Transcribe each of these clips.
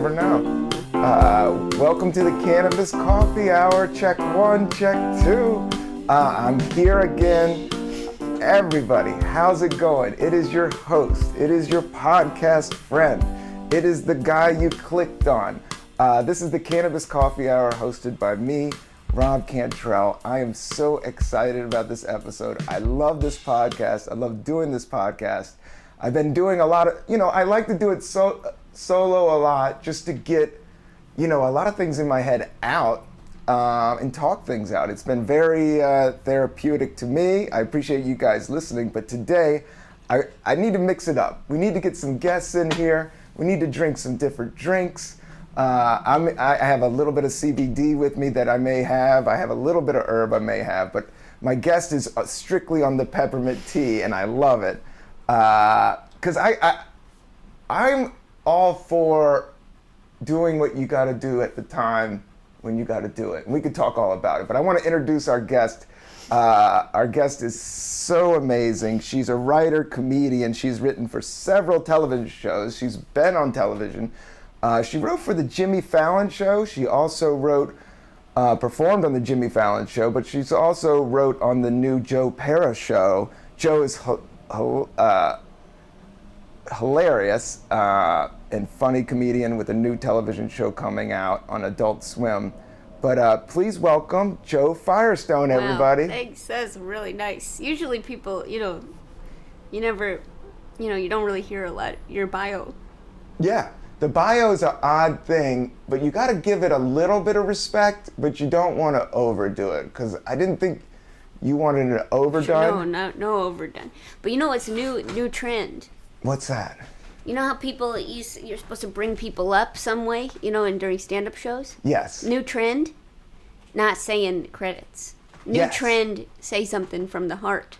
never know. Welcome to the Cannabis Coffee Hour. Check 1, check 2. I'm here again. Everybody, how's it going? It is your host. It is your podcast friend. It is the guy you clicked on. This is the Cannabis Coffee Hour hosted by me, Rob Cantrell. I am so excited about this episode. I love this podcast. I love doing this podcast. I've been doing a lot of, I like to do it solo a lot just to get, a lot of things in my head out and talk things out. It's been very therapeutic to me. I appreciate you guys listening, but today I need to mix it up. We need to get some guests in here. We need to drink some different drinks. I have a little bit of CBD with me that I may have. I have a little bit of herb I may have, but my guest is strictly on the peppermint tea, and I love it. Because I'm all for doing what you got to do at the time when you got to do it. And we could talk all about it, but I want to introduce our guest. Our guest is so amazing. She's a writer, comedian. She's written for several television shows. She's been on television. She wrote for the Jimmy Fallon Show. She also performed on the Jimmy Fallon Show, but she's also wrote on the new Jo Firestone show. Jo is hilarious and funny comedian with a new television show coming out on Adult Swim. But please welcome Jo Firestone, everybody. Wow, thanks. That's really nice. Usually people, you never, you don't really hear a lot your bio. Yeah, the bio is an odd thing, but you got to give it a little bit of respect, but you don't want to overdo it, because I didn't think you wanted it overdone. No overdone. But it's a new trend. What's that? You know how you're supposed to bring people up some way, and during stand-up shows? Yes. New trend, not saying credits. New trend, say something from the heart.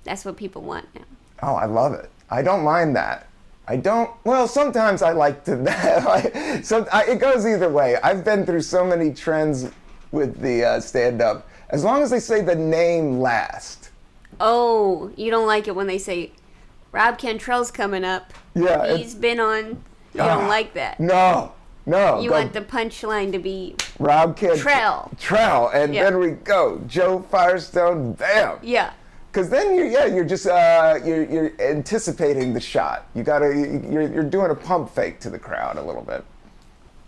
That's what people want now. Oh, I love it. I don't mind that. Sometimes I like to, it goes either way. I've been through so many trends with the stand-up. As long as they say the name last. Oh, you don't like it when they say, Rob Cantrell's coming up. Yeah. He's been on. You don't like that. No. You want the punchline to be Rob Cantrell. And then we go. Jo Firestone, bam. Yeah. Because then you're just you're anticipating the shot. You're doing a pump fake to the crowd a little bit.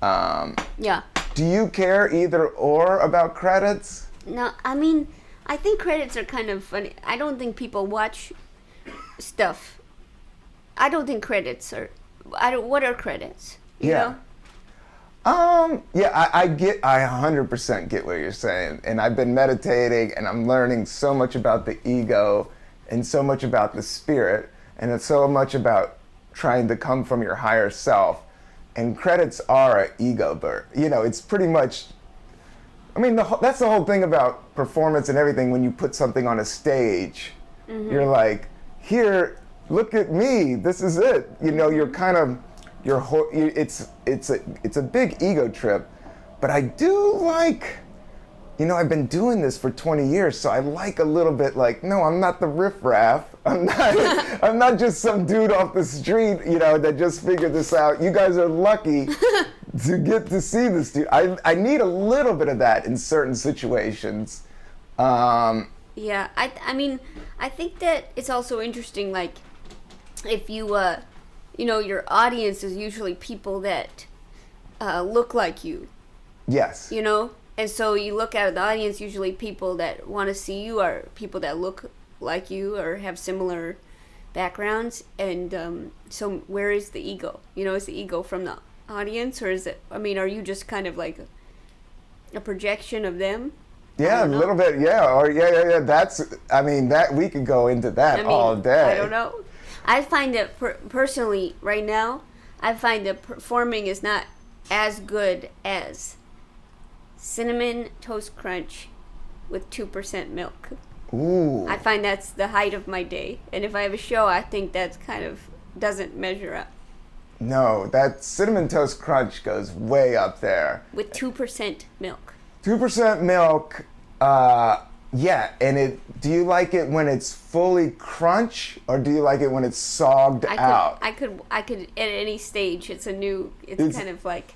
Yeah. Do you care either or about credits? No, I think credits are kind of funny. I don't think people watch stuff. I don't think credits are. What are credits? You know? I 100% get what you're saying, and I've been meditating, and I'm learning so much about the ego, and so much about the spirit, and it's so much about trying to come from your higher self. And credits are an ego bird. It's pretty much. That's the whole thing about performance and everything. When you put something on a stage, you're like, here, look at me. This is it. You're kind of. It's a big ego trip, but I do like, I've been doing this for 20 years, so I like a little bit like, no, I'm not the riffraff. I'm not just some dude off the street, that just figured this out. You guys are lucky to get to see this dude. I need a little bit of that in certain situations. Yeah, I think that it's also interesting, like, if you, your audience is usually people that look like you. Yes. And so you look at the audience, usually people that want to see you are people that look like you or have similar backgrounds. And so where is the ego? Is the ego from the audience, or is it, are you just kind of like a projection of them? Yeah, a little bit, yeah. Or yeah. That we could go into that all day. I don't know. I find that personally, right now, I find that performing is not as good as Cinnamon Toast Crunch with 2% milk. Ooh. I find that's the height of my day. And if I have a show, I think that's kind of doesn't measure up. No, that Cinnamon Toast Crunch goes way up there. With 2% milk. 2% milk, Yeah, and do you like it when it's fully crunch, or do you like it when it's sogged out? I could at any stage. It's kind of like,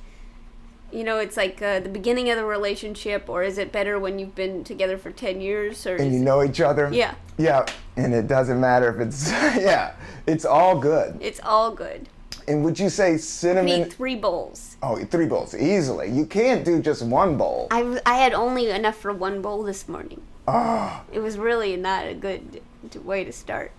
it's like the beginning of the relationship, or is it better when you've been together for 10 years? And you know each other? Yeah. Yeah, and it doesn't matter if it's, yeah, it's all good. It's all good. And would you say cinnamon? I need 3 bowls. Oh, 3 bowls, easily. You can't do just 1 bowl. I had only enough for 1 bowl this morning. Oh. It was really not a good way to start.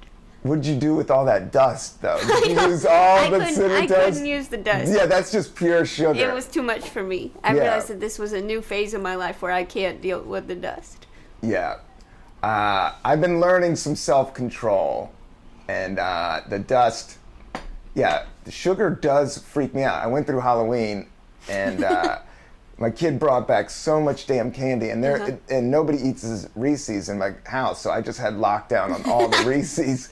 What'd you do with all that dust, though? Did you use all the cinnamon I toast? couldn't use the dust. Yeah, that's just pure sugar. It was too much for me. I realized that this was a new phase of my life where I can't deal with the dust. Yeah. I've been learning some self-control, and the dust, the sugar does freak me out. I went through Halloween, and my kid brought back so much damn candy, and and nobody eats Reese's in my house, so I just had lockdown on all the Reese's,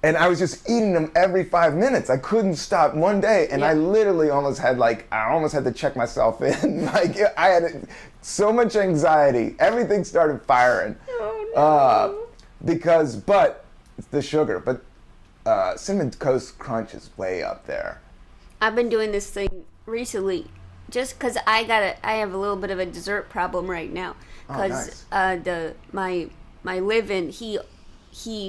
and I was just eating them every 5 minutes. I couldn't stop one day, and I literally almost had to check myself in. Like, I had so much anxiety. Everything started firing. Oh, no. But it's the sugar. But Cinnamon Toast Crunch is way up there. I've been doing this thing recently, just because I have a little bit of a dessert problem right now. Because my live-in, he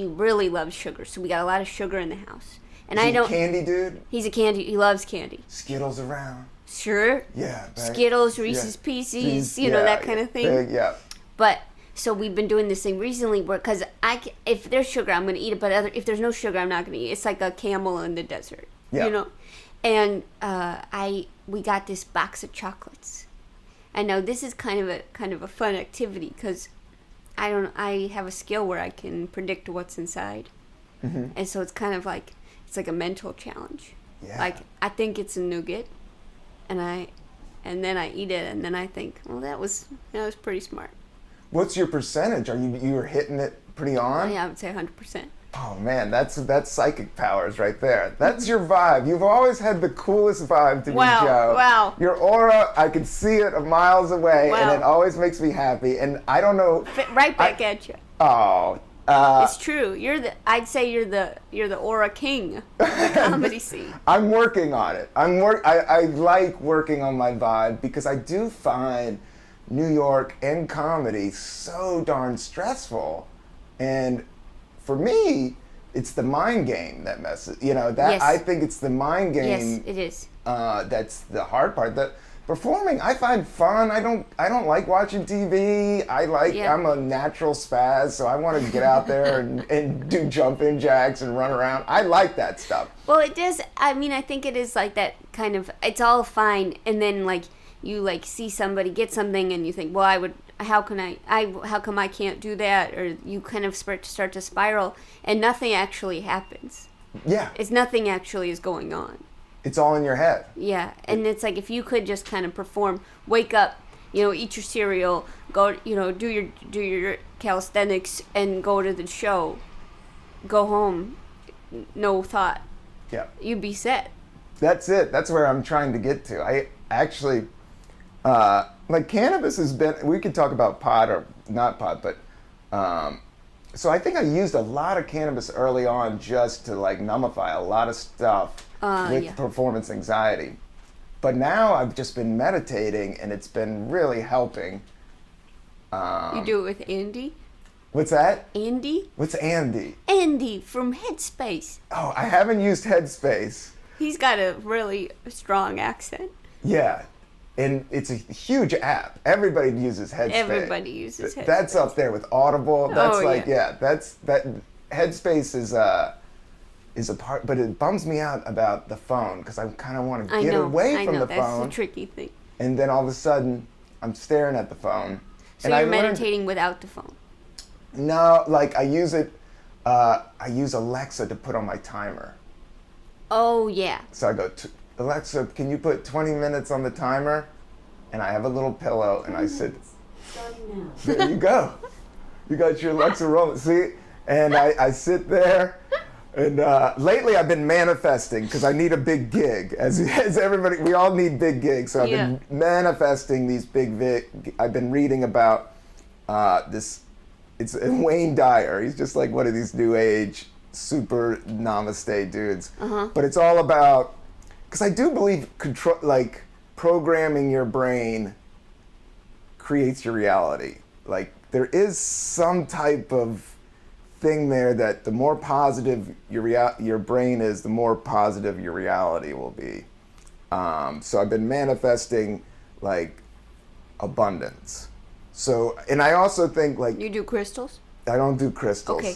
really loves sugar, so we got a lot of sugar in the house. And Is he a candy dude? He loves candy. Skittles around. Sure. Yeah. Right? Skittles, Reese's Pieces, that kind of thing. Yeah. But so we've been doing this thing recently where, because if there's sugar, I'm gonna eat it, but if there's no sugar, I'm not gonna eat it. It's like a camel in the desert, And we got this box of chocolates. And now this is kind of a fun activity because I have a skill where I can predict what's inside, and so it's kind of like a mental challenge. Yeah. Like, I think it's a nougat, and then I eat it, and then I think, well, that was pretty smart. What's your percentage? You're hitting it pretty on? Yeah, I would say 100%. Oh man, that's psychic powers right there. That's your vibe. You've always had the coolest vibe to me, Joe. Wow. Your aura, I can see it miles away, and it always makes me happy. And I don't know. Fit right back at you. Oh. It's true. I'd say you're the aura king of the comedy scene. I'm working on it. I like working on my vibe because I do find New York and comedy so darn stressful, and for me, it's the mind game that messes. Yes. I think it's the mind game. Yes, it is. That's the hard part. The performing, I find fun. I don't like watching TV. I'm a natural spaz, so I want to get out there and do jumping jacks and run around. I like that stuff. Well, it does. I mean, I think it is like that kind of. It's all fine, and then you see somebody get something, and you think, well, how come I can't do that? Or you kind of start to spiral, and nothing actually happens. Yeah. It's nothing actually is going on. It's all in your head. Yeah, and it's like if you could just kind of perform, wake up, eat your cereal, go, do your calisthenics, and go to the show, go home, no thought. Yeah. You'd be set. That's it. That's where I'm trying to get to. I actually, cannabis has been, we could talk about pot or not pot, but, so I think I used a lot of cannabis early on just to numbify a lot of stuff with performance anxiety. But now I've just been meditating and it's been really helping. You do it with Andy? What's that? Andy? What's Andy? Andy from Headspace. Oh, I haven't used Headspace. He's got a really strong accent. Yeah. And it's a huge app. Everybody uses Headspace. Everybody uses Headspace. That's up there with Audible. That's Headspace is a part, but it bums me out about the phone because I kind of want to get away from the phone. That's the tricky thing. And then all of a sudden, I'm staring at the phone. So you're meditating without the phone? No, I use it. I use Alexa to put on my timer. Oh yeah. So I go, Alexa, can you put 20 minutes on the timer? And I have a little pillow and I sit. Starting now. There you go. You got your Alexa rolling. See? And I sit there. And lately I've been manifesting because I need a big gig. As everybody, we all need big gigs. So I've been manifesting these I've been reading about this it's Wayne Dyer. He's just like one of these new age super namaste dudes. But it's all about, because I do believe programming your brain creates your reality. Like there is some type of thing there that the more positive your brain is, the more positive your reality will be. So I've been manifesting like abundance. So, and I also think like You do crystals? I don't do crystals. Okay.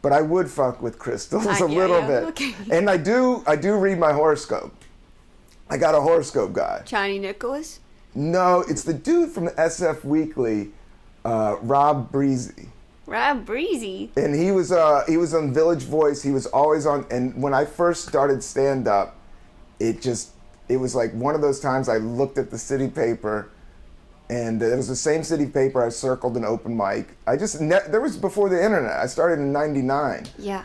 But I would fuck with crystals a Yeah, little yeah, bit. okay. And I do read my horoscope. I got a horoscope guy. Johnny Nicholas? No, it's the dude from the SF Weekly, Rob Breezy. Rob Breezy? And he was on Village Voice. He was always on, and when I first started stand up, it was like one of those times I looked at the city paper, and it was the same city paper I circled an open mic. There was before the internet. I started in '99. Yeah.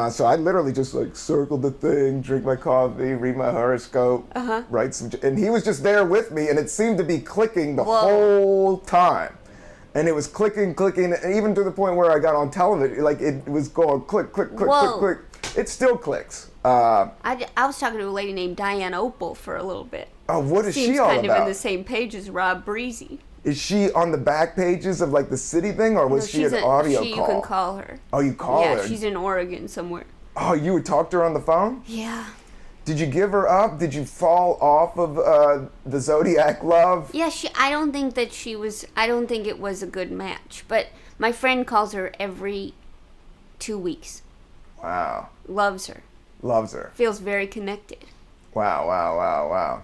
So I literally just like circled the thing, drink my coffee, read my horoscope, write some, and he was just there with me, and it seemed to be clicking the whole time. And it was clicking, and even to the point where I got on television, like it was going click, click, click, click, click. It still clicks. I was talking to a lady named Diane Opal for a little bit. Oh, what is Seems she all kind about? of in the same page as Rob Breezy. Is she on the back pages of like the city thing, or was she an audio call? You can call her. Oh, you call her? Yeah, she's in Oregon somewhere. Oh, you would talk to her on the phone? Yeah. Did you give her up? Did you fall off of the Zodiac love? Yeah, I don't think it was a good match. But my friend calls her every 2 weeks. Wow. Loves her. Loves her. Feels very connected. Wow.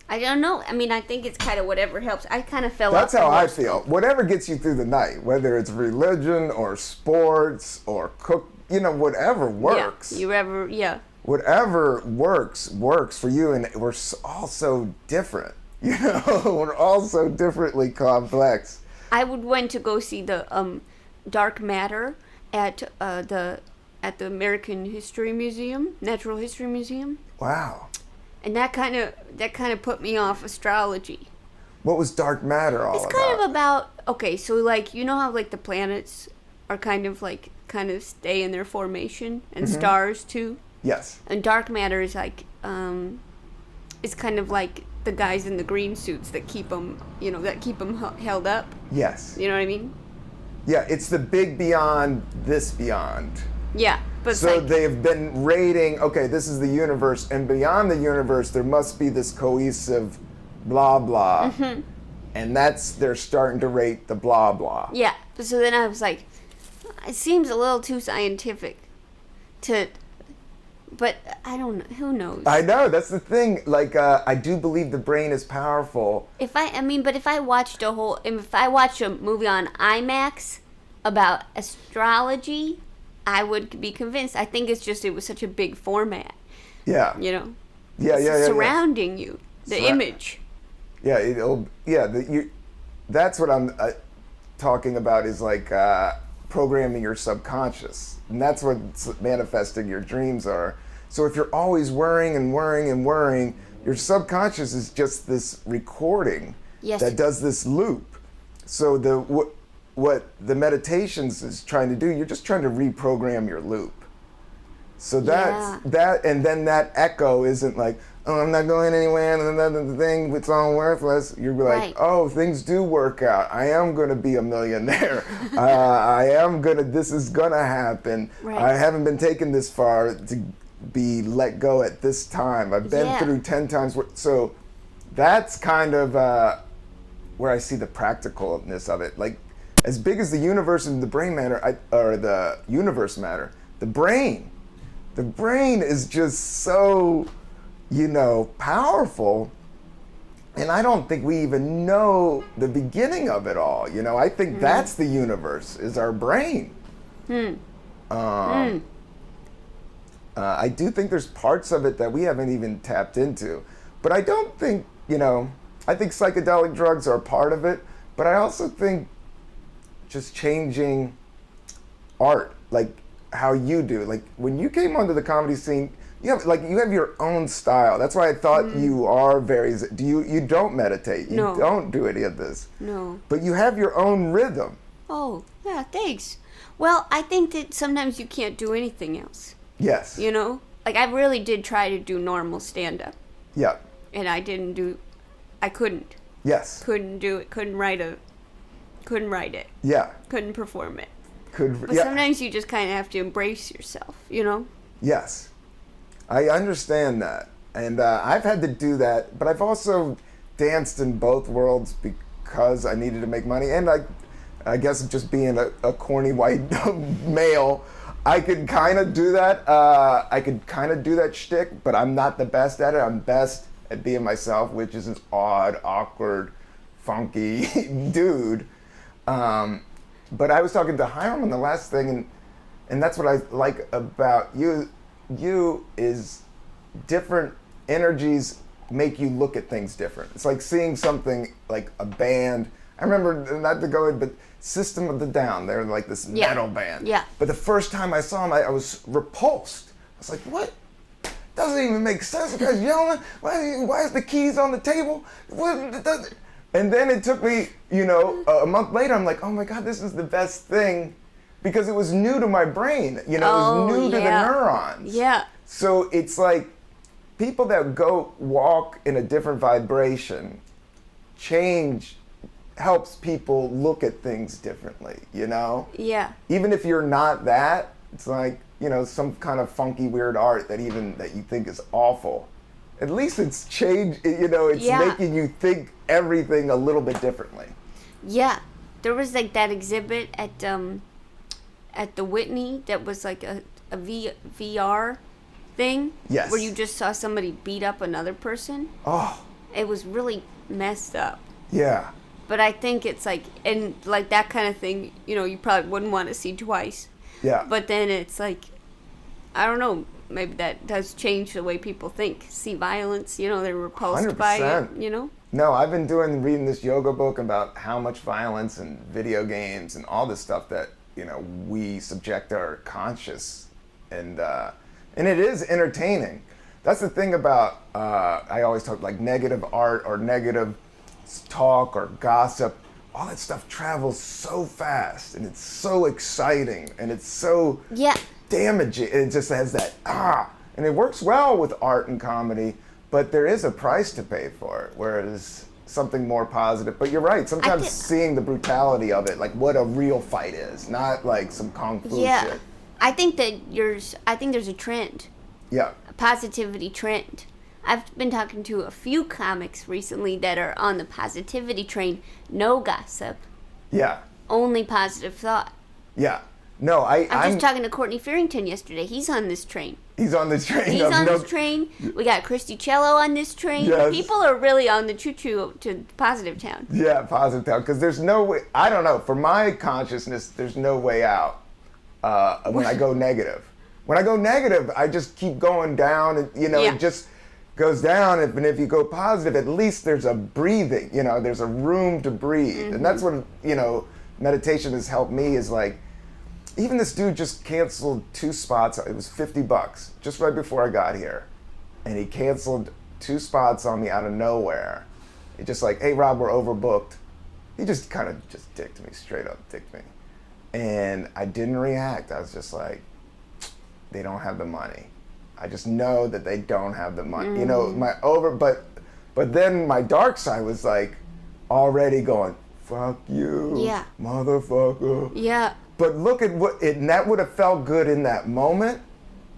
I don't know. I mean, I think it's kind of whatever helps. I kind of fell off. That's how I feel. Whatever gets you through the night, whether it's religion or sports or whatever works. Yeah. Whatever works for you, and we're all so different. We're all so differently complex. I went to go see the Dark Matter at the American History Museum, Natural History Museum. Wow. And that kind of put me off astrology. What was dark matter all about? It's kind of about, okay, so like, you know how like the planets are kind of stay in their formation, and stars too? Yes. And dark matter is like, it's kind of like the guys in the green suits that keep them, held up. Yes. You know what I mean? Yeah, it's the big beyond this beyond. Yeah. But so they've been rating, okay, this is the universe, and beyond the universe, there must be this cohesive blah, blah. And they're starting to rate the blah, blah. Yeah. So then I was like, it seems a little too scientific but I don't know. Who knows? I know, that's the thing. Like, I do believe the brain is powerful. But if I watched a movie on IMAX about astrology, I would be convinced. I think it's just it was such a big format. Yeah. Yeah. Surrounding you, the image. Yeah, that's what I'm talking about is like programming your subconscious. And that's what manifesting your dreams are. So if you're always worrying and worrying and worrying, your subconscious is just this recording that does this loop. So what the meditations is trying to do, you're just trying to reprogram your loop. So and then that echo isn't like, oh, I'm not going anywhere, and then the thing, it's all worthless. You're like, oh, things do work out. I am going to be a millionaire. This is going to happen. Right. I haven't been taken this far to be let go at this time. I've been through 10 times. So that's kind of where I see the practicalness of it. Like, as big as the universe and the brain matter, or the universe matter, the brain is just so, powerful. And I don't think we even know the beginning of it all. I think that's the universe, is our brain. I do think there's parts of it that we haven't even tapped into. But I don't think, I think psychedelic drugs are a part of it. But I also think just changing art, like how you do. Like when you came onto the comedy scene, you have your own style. That's why I thought you are you don't meditate. You don't do any of this. No. But you have your own rhythm. Oh, Yeah, thanks. Well, I think that sometimes you can't do anything else. Yes. You know? Like, I really did try to do normal stand-up. Yeah. And I couldn't. Yes. Couldn't do it. Couldn't write it. Yeah. Couldn't perform it. But sometimes you just kind of have to embrace yourself, you know? Yes. I understand that. And I've had to do that, but I've also danced in both worlds because I needed to make money. And I guess just being a corny white male, I could kind of do that. I could kind of do that shtick, but I'm not the best at it. I'm best at being myself, which is an odd, awkward, funky dude. But I was talking to Hiram on the last thing, and that's what I like about you. You is different energies make you look at things different. It's like seeing something like a band. I remember, not to go in, but System of the Down, they're like this metal band. Yeah. But the first time I saw them, I was repulsed. I was like, what? Doesn't even make sense. The guy's yelling. Why is the keys on the table? And then it took me, a month later, I'm like, oh my God, this is the best thing. Because it was new to my brain. It was new to the neurons. Yeah. So it's like people that go walk in a different vibration, change helps people look at things differently, Yeah. Even if you're not that, it's like, some kind of funky, weird art that you think is awful. At least it's changed, it's making you think everything a little bit differently. Yeah. There was like that exhibit at the Whitney that was like a VR thing. Yes. Where you just saw somebody beat up another person. Oh. It was really messed up. Yeah. But I think it's like, and like that kind of thing, you probably wouldn't want to see twice. Yeah. But then it's like, I don't know, maybe that does change the way people think. See violence, they're repulsed 100%. by it, No, I've been reading this yoga book about how much violence and video games and all this stuff that, we subject our conscious, and it is entertaining. That's the thing about, I always talk like negative art or negative talk or gossip. All that stuff travels so fast, and it's so exciting, and it's so damaging. It just has that and it works well with art and comedy, but there is a price to pay for it. Whereas something more positive. But you're right. Sometimes seeing the brutality of it, like what a real fight is, not like some kung fu shit. I think there's a trend. Yeah. A positivity trend. I've been talking to a few comics recently that are on the positivity train. No gossip. Yeah. Only positive thought. Yeah. No, I'm just talking to Courtney Farrington yesterday. He's on this train. He's on this train. He's on this train. We got Christy Cello on this train. Yes. People are really on the choo-choo to Positive Town. Yeah, Positive Town. Because there's no way, I don't know, for my consciousness, there's no way out when I go negative. When I go negative, I just keep going down and, it just goes down. And if you go positive, at least there's a breathing, there's a room to breathe. Mm-hmm. And that's what, meditation has helped me is like, even this dude just canceled 2 spots. It was $50 just right before I got here. And he canceled 2 spots on me out of nowhere. He just like, hey Rob, we're overbooked. He just kind of just dicked me, straight up dicked me. And I didn't react. I was just like, they don't have the money. I just know that they don't have the money. But then my dark side was like already going, fuck you, motherfucker. Yeah. But look at and that would have felt good in that moment,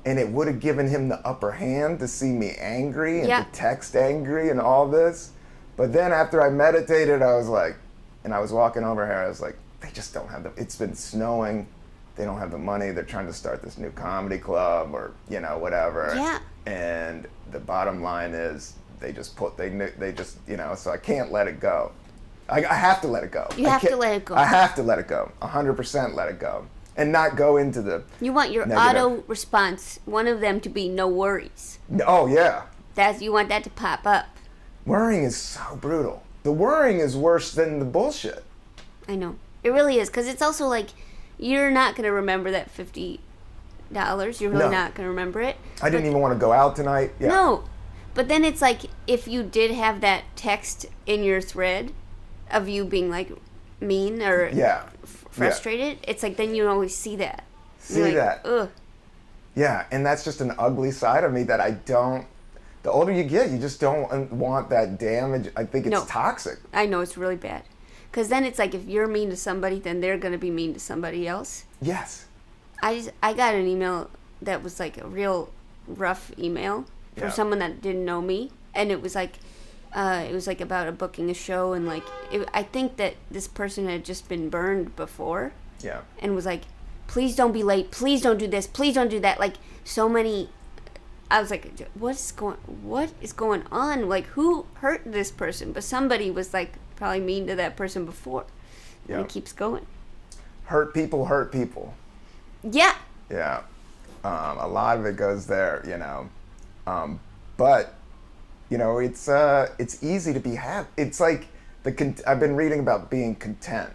and it would have given him the upper hand to see me angry and to text angry and all this. But then after I meditated, I was like, and I was walking over here, I was like, they just don't have it's been snowing, they don't have the money, they're trying to start this new comedy club or, whatever. Yeah. And the bottom line is they just, so I can't let it go. I have to let it go. You have to let it go. I have to let it go. 100% let it go. And not go into the You want your negative. auto response, one of them to be no worries. Oh, yeah. You want that to pop up. Worrying is so brutal. The worrying is worse than the bullshit. I know. It really is. Because it's also like, you're not going to remember that $50. You're really not going to remember it. I didn't even want to go out tonight. Yeah. No. But then it's like, if you did have that text in your thread of you being like mean or frustrated, it's like then you always see that. See You're like, that. Ugh. Yeah, and that's just an ugly side of me that I don't. The older you get, you just don't want that damage. I think it's toxic. I know, it's really bad. Because then it's like if you're mean to somebody, then they're going to be mean to somebody else. Yes. I got an email that was like a real rough email from someone that didn't know me. And it was like about a booking a show. And like, I think that this person had just been burned before. Yeah. And was like, please don't be late. Please don't do this. Please don't do that. Like, so many. I was like, what is going on? Like, who hurt this person? But somebody was like probably mean to that person before. And it keeps going. Hurt people hurt people. Yeah. Yeah. A lot of it goes there, you know. But, you know, it's easy to be happy. It's like I've been reading about being content.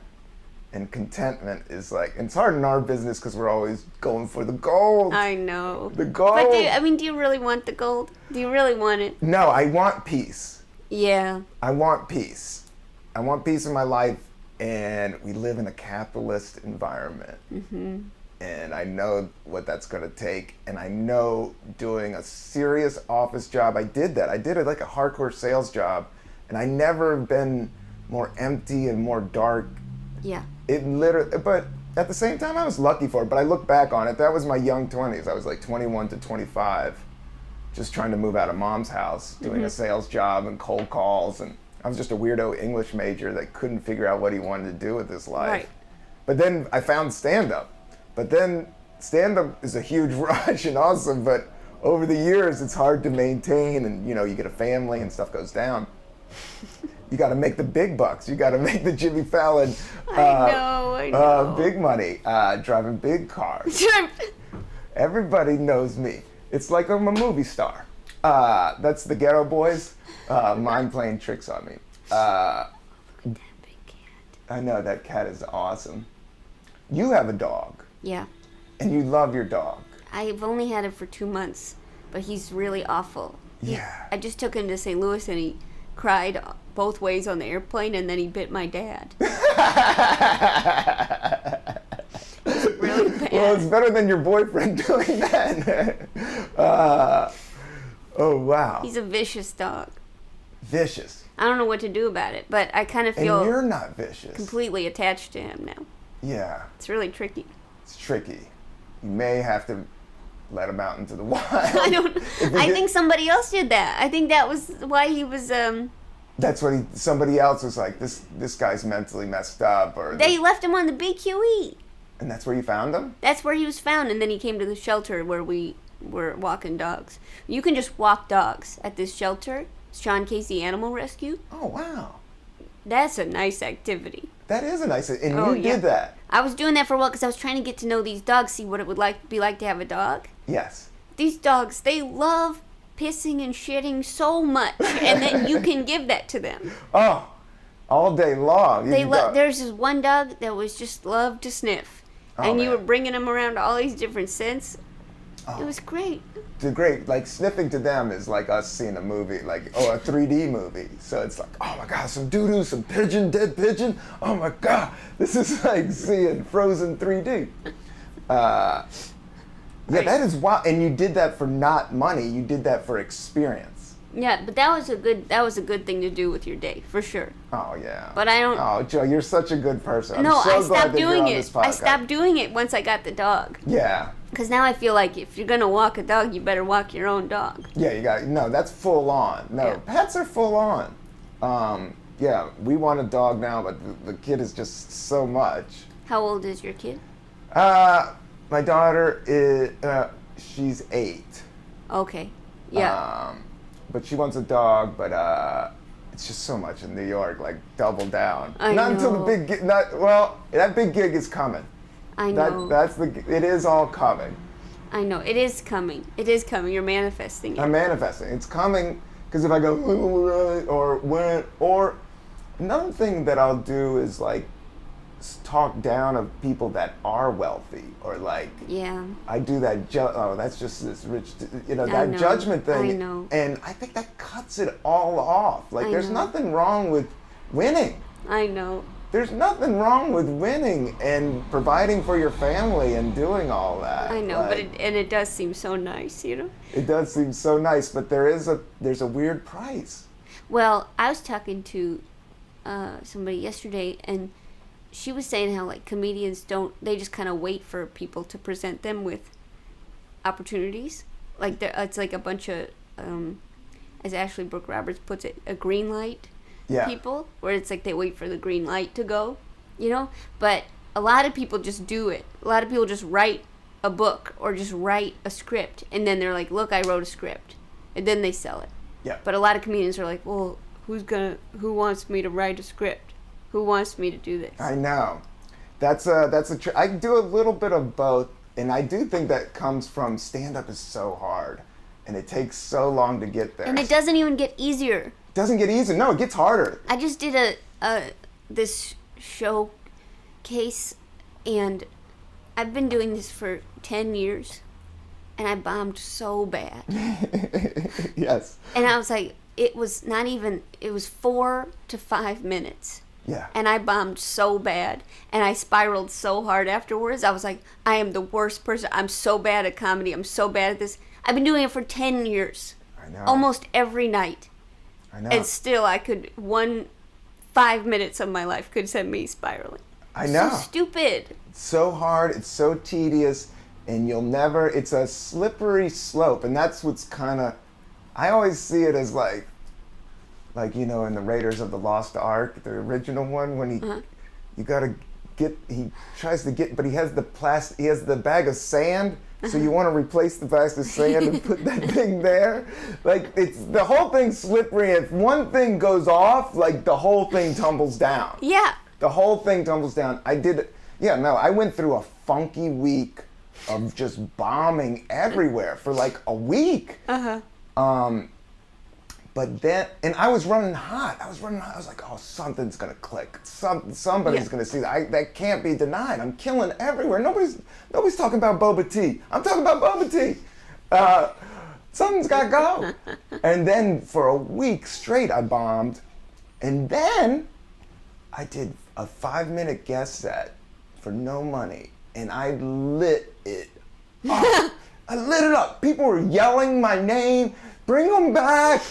And contentment is like, it's hard in our business because we're always going for the gold. I know. The gold. But do you really want the gold? Do you really want it? No, I want peace. Yeah. I want peace. I want peace in my life, and we live in a capitalist environment. Mm-hmm. And I know what that's going to take, and I know doing a serious office job, I did that. I did it like a hardcore sales job, and I never been more empty and more dark. Yeah. It literally, but at the same time, I was lucky for it. But I look back on it, that was my young 20s. I was like 21 to 25, just trying to move out of mom's house, doing a sales job and cold calls. And I was just a weirdo English major that couldn't figure out what he wanted to do with his life. Right. But then I found stand-up. But then stand-up is a huge rush and awesome, but over the years, it's hard to maintain. And, you know, you get a family and stuff goes down. You got to make the big bucks. You got to make the Jimmy Fallon. I know. Big money. Driving big cars. Everybody knows me. It's like I'm a movie star. That's the Ghetto Boys. Mine playing tricks on me. That big cat. I know, that cat is awesome. You have a dog. Yeah. And you love your dog. I've only had it for 2 months, but he's really awful. Yeah. I just took him to St. Louis and he cried both ways on the airplane, and then he bit my dad. It's really bad. Well, it's better than your boyfriend doing that. Oh, wow. He's a vicious dog. Vicious. I don't know what to do about it, but I kind of feel And you're not vicious. completely attached to him now. Yeah. It's really tricky. It's tricky. You may have to let him out into the wild. I don't. I think somebody else did that. I think that was why he was. That's what somebody else was like. This guy's mentally messed up, or They left him on the BQE. And that's where you found him. That's where he was found, and then he came to the shelter where we were walking dogs. You can just walk dogs at this shelter. Sean Casey Animal Rescue. Oh wow. That's a nice activity. That is a nice, and you did that. I was doing that for a while because I was trying to get to know these dogs, see what it would be like to have a dog. Yes. These dogs, they love pissing and shitting so much, and then you can give that to them. Oh, all day long. There's this one dog that was just loved to sniff, and you were bringing him around all these different scents. Oh. It was great. They're great. Like, sniffing to them is like us seeing a movie, like, a 3D movie. So it's like, oh my God, some doo-doo, some pigeon, dead pigeon. Oh my God, this is like seeing Frozen 3D. Yeah, that is wild. And you did that for not money. You did that for experience. Yeah, but that was a good thing to do with your day, for sure. Oh yeah. But I don't. Oh, Joe, you're such a good person. No, I'm so I glad stopped that doing you're on it. this podcast. I stopped doing it once I got the dog. Yeah. Because now I feel like if you're gonna walk a dog, you better walk your own dog. Yeah, that's full on. No, yeah. Pets are full on. Yeah, we want a dog now, but the kid is just so much. How old is your kid? My daughter is, she's 8. Okay. Yeah. But she wants a dog, but it's just so much in New York, like double down. I Not know. until the big gig, that big gig is coming. I know. It is all coming. I know. It is coming. It is coming. You're manifesting it. I'm manifesting. It's coming, because if I go, or another thing that I'll do is like talk down of people that are wealthy, or like, yeah. I do that, that's just this rich, that know. judgment thing. I know. And I think that cuts it all off. Like, there's know. nothing wrong with winning. I know. there's nothing wrong with winning and providing for your family and doing all that. I know, but it does seem so nice, you know? It does seem so nice, but there's a weird price. Well, I was talking to somebody yesterday, and she was saying how, like, comedians they just kind of wait for people to present them with opportunities. Like, it's like a bunch of, as Ashley Brooke Roberts puts it, a green light people, where it's like they wait for the green light to go, you know? But a lot of people just do it. A lot of people just write a book or just write a script, and then they're like, look, I wrote a script. And then they sell it. Yeah. But a lot of comedians are like, well, who wants me to write a script? Who wants me to do this? I know. I do a little bit of both, and I do think that comes from stand-up is so hard, and it takes so long to get there. And it doesn't even get easier. It doesn't get easier. No, it gets harder. I just did this showcase, and I've been doing this for 10 years, and I bombed so bad. Yes. And I was like, it was 4 to 5 minutes. Yeah. And I bombed so bad, and I spiraled so hard afterwards. I was like, I am the worst person. I'm so bad at comedy. I'm so bad at this. I've been doing it for 10 years. I know. Almost every night. I know. And still, 5 minutes of my life could send me spiraling. I know. So stupid. It's so hard. It's so tedious, and it's a slippery slope, and that's what's kind of, I always see it as like, you know, in the Raiders of the Lost Ark, the original one, when he tries to get, but he has the bag of sand, so you want to replace the bag of sand and put that thing there. Like, the whole thing's slippery. If one thing goes off, like, the whole thing tumbles down. Yeah. The whole thing tumbles down. I went through a funky week of just bombing everywhere for like a week. But then, and I was running hot. I was like, oh, something's gonna click. Somebody's gonna see that. That can't be denied. I'm killing everywhere. Nobody's talking about boba tea. I'm talking about boba tea. Something's gotta go. And then for a week straight, I bombed. And then I did a 5-minute guest set for no money, and I lit it up. I lit it up. People were yelling my name. Bring them back,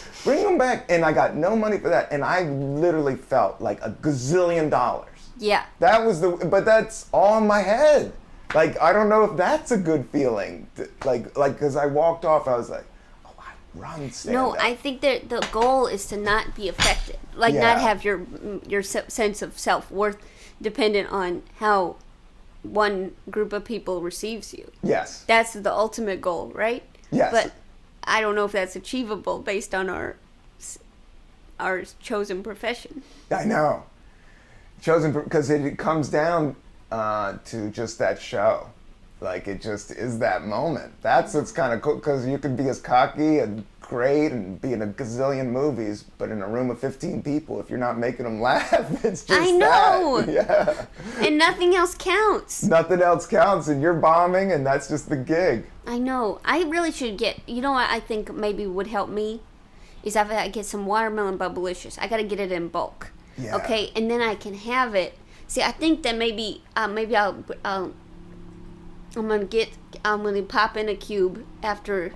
and I got no money for that, and I literally felt like $1 gazillion. Yeah. But that's all in my head. Like, I don't know if that's a good feeling. Like, because I walked off, I was like, oh, I run stand-up. No, I think that the goal is to not be affected. Like, not have your sense of self-worth dependent on how one group of people receives you. Yes. That's the ultimate goal, right? Yes. But I don't know if that's achievable based on our chosen profession. I know. Chosen, because it comes down to just that show. Like, it just is that moment. That's what's kind of cool, because you could be as cocky and great and be in a gazillion movies, but in a room of 15 people, if you're not making them laugh, it's just I know. that. Yeah. And nothing else counts. Nothing else counts, and you're bombing, and that's just the gig. I know. I really should get, you know what I think maybe would help me? Is if I get some watermelon Bubblicious. I got to get it in bulk. Yeah. Okay? And then I can have it. See, I think that maybe I'm gonna pop in a cube after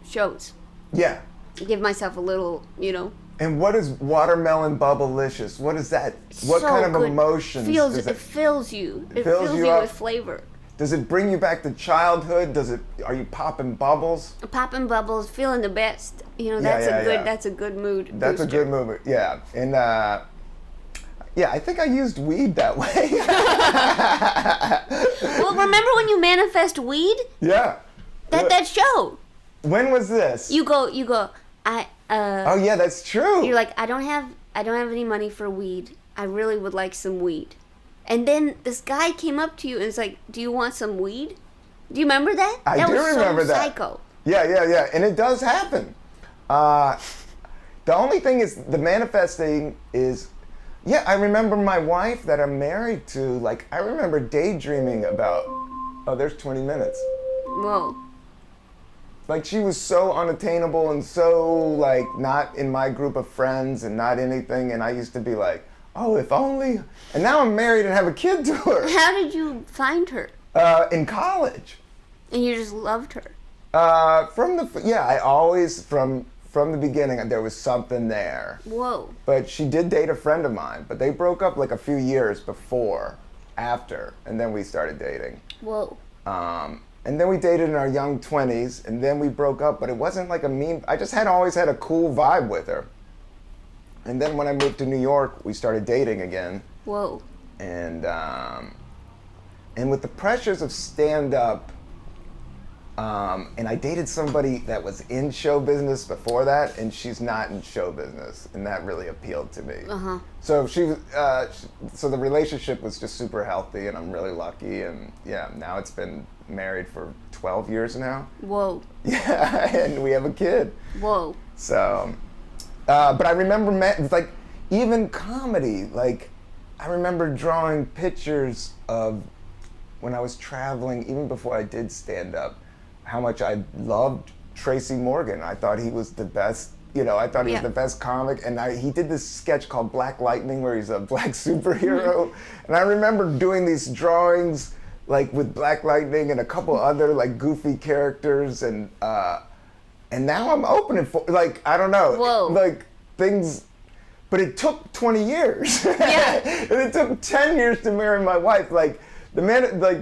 shows. Yeah. Give myself a little, you know. And what is watermelon Bubblicious? What is that? What So kind of good. emotions? It fills you. It fills fills you you up? with flavor. Does it bring you back to childhood? Are you popping bubbles? Popping bubbles, feeling the best. You know, Yeah, that's a good mood. That's booster. a good movement. Yeah. And I think I used weed that way. Well, remember when you manifest weed? Yeah. That show. When was this? You go. Oh yeah, that's true. You're like, I don't have any money for weed. I really would like some weed. And then this guy came up to you and was like, do you want some weed? Do you remember that? I do remember that. Psycho. Yeah. And it does happen. The only thing is, the manifesting is, I remember my wife that I'm married to, like, I remember daydreaming about, there's 20 minutes. Whoa. Like, she was so unattainable and so, like, not in my group of friends and not anything, and I used to be like, Oh, if only. And now I'm married and have a kid to her. How did you find her? In college. And you just loved her? I always, from the beginning, there was something there. Whoa. But she did date a friend of mine, but they broke up like a few years after, and then we started dating. Whoa. And then we dated in our young 20s, and then we broke up, but it wasn't like a mean, I just always had a cool vibe with her. And then when I moved to New York, we started dating again. Whoa. And with the pressures of stand-up, and I dated somebody that was in show business before that, and she's not in show business, and that really appealed to me. Uh-huh. So so the relationship was just super healthy, and I'm really lucky, and yeah, now it's been married for 12 years now. Whoa. Yeah, and we have a kid. Whoa. So, but I remember, like, even comedy, like, I remember drawing pictures of when I was traveling, even before I did stand-up, how much I loved Tracy Morgan. I thought he was the best, I thought he was the best comic. And he did this sketch called Black Lightning where he's a black superhero. And I remember doing these drawings like with Black Lightning and a couple other like goofy characters. And now I'm opening for, like, I don't know. Whoa. Like things, but it took 20 years. Yeah. And it took 10 years to marry my wife. Like the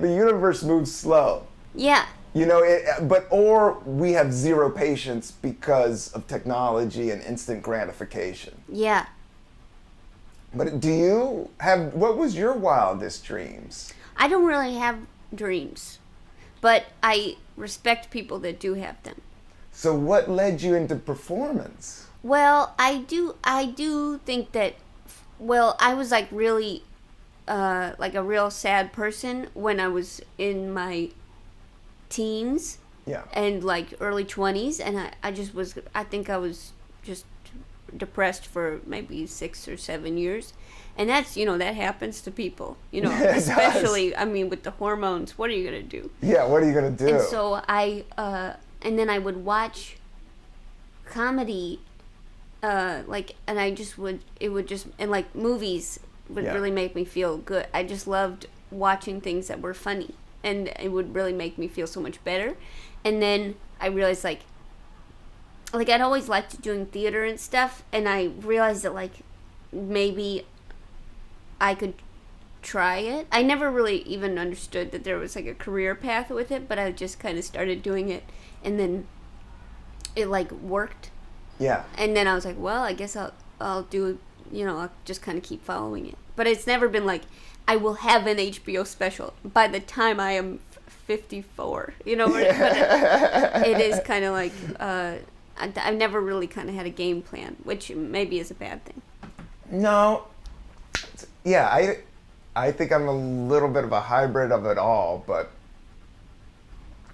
universe moves slow. Yeah. Or we have zero patience because of technology and instant gratification. Yeah. But what was your wildest dreams? I don't really have dreams, but I respect people that do have them. So what led you into performance? Well, I do think that, I was like really, like a real sad person when I was in my teens. Yeah. And like early 20s, and I think I was just depressed for maybe 6 or 7 years. And that's, that happens to people, especially, I mean, with the hormones, what are you going to do? Yeah, what are you going to do? And so and then I would watch comedy, and movies would really make me feel good. I just loved watching things that were funny, and it would really make me feel so much better. And then I realized, like I'd always liked doing theater and stuff, and I realized that, like, maybe I could try it. I never really even understood that there was like a career path with it, but I just kind of started doing it, and then it like worked. Yeah. And then I was like, well, I guess I'll do, I'll just kind of keep following it. But it's never been like, I will have an HBO special by the time I am 54, But it is kind of like, I've never really kind of had a game plan, which maybe is a bad thing. No. Yeah, I think I'm a little bit of a hybrid of it all, but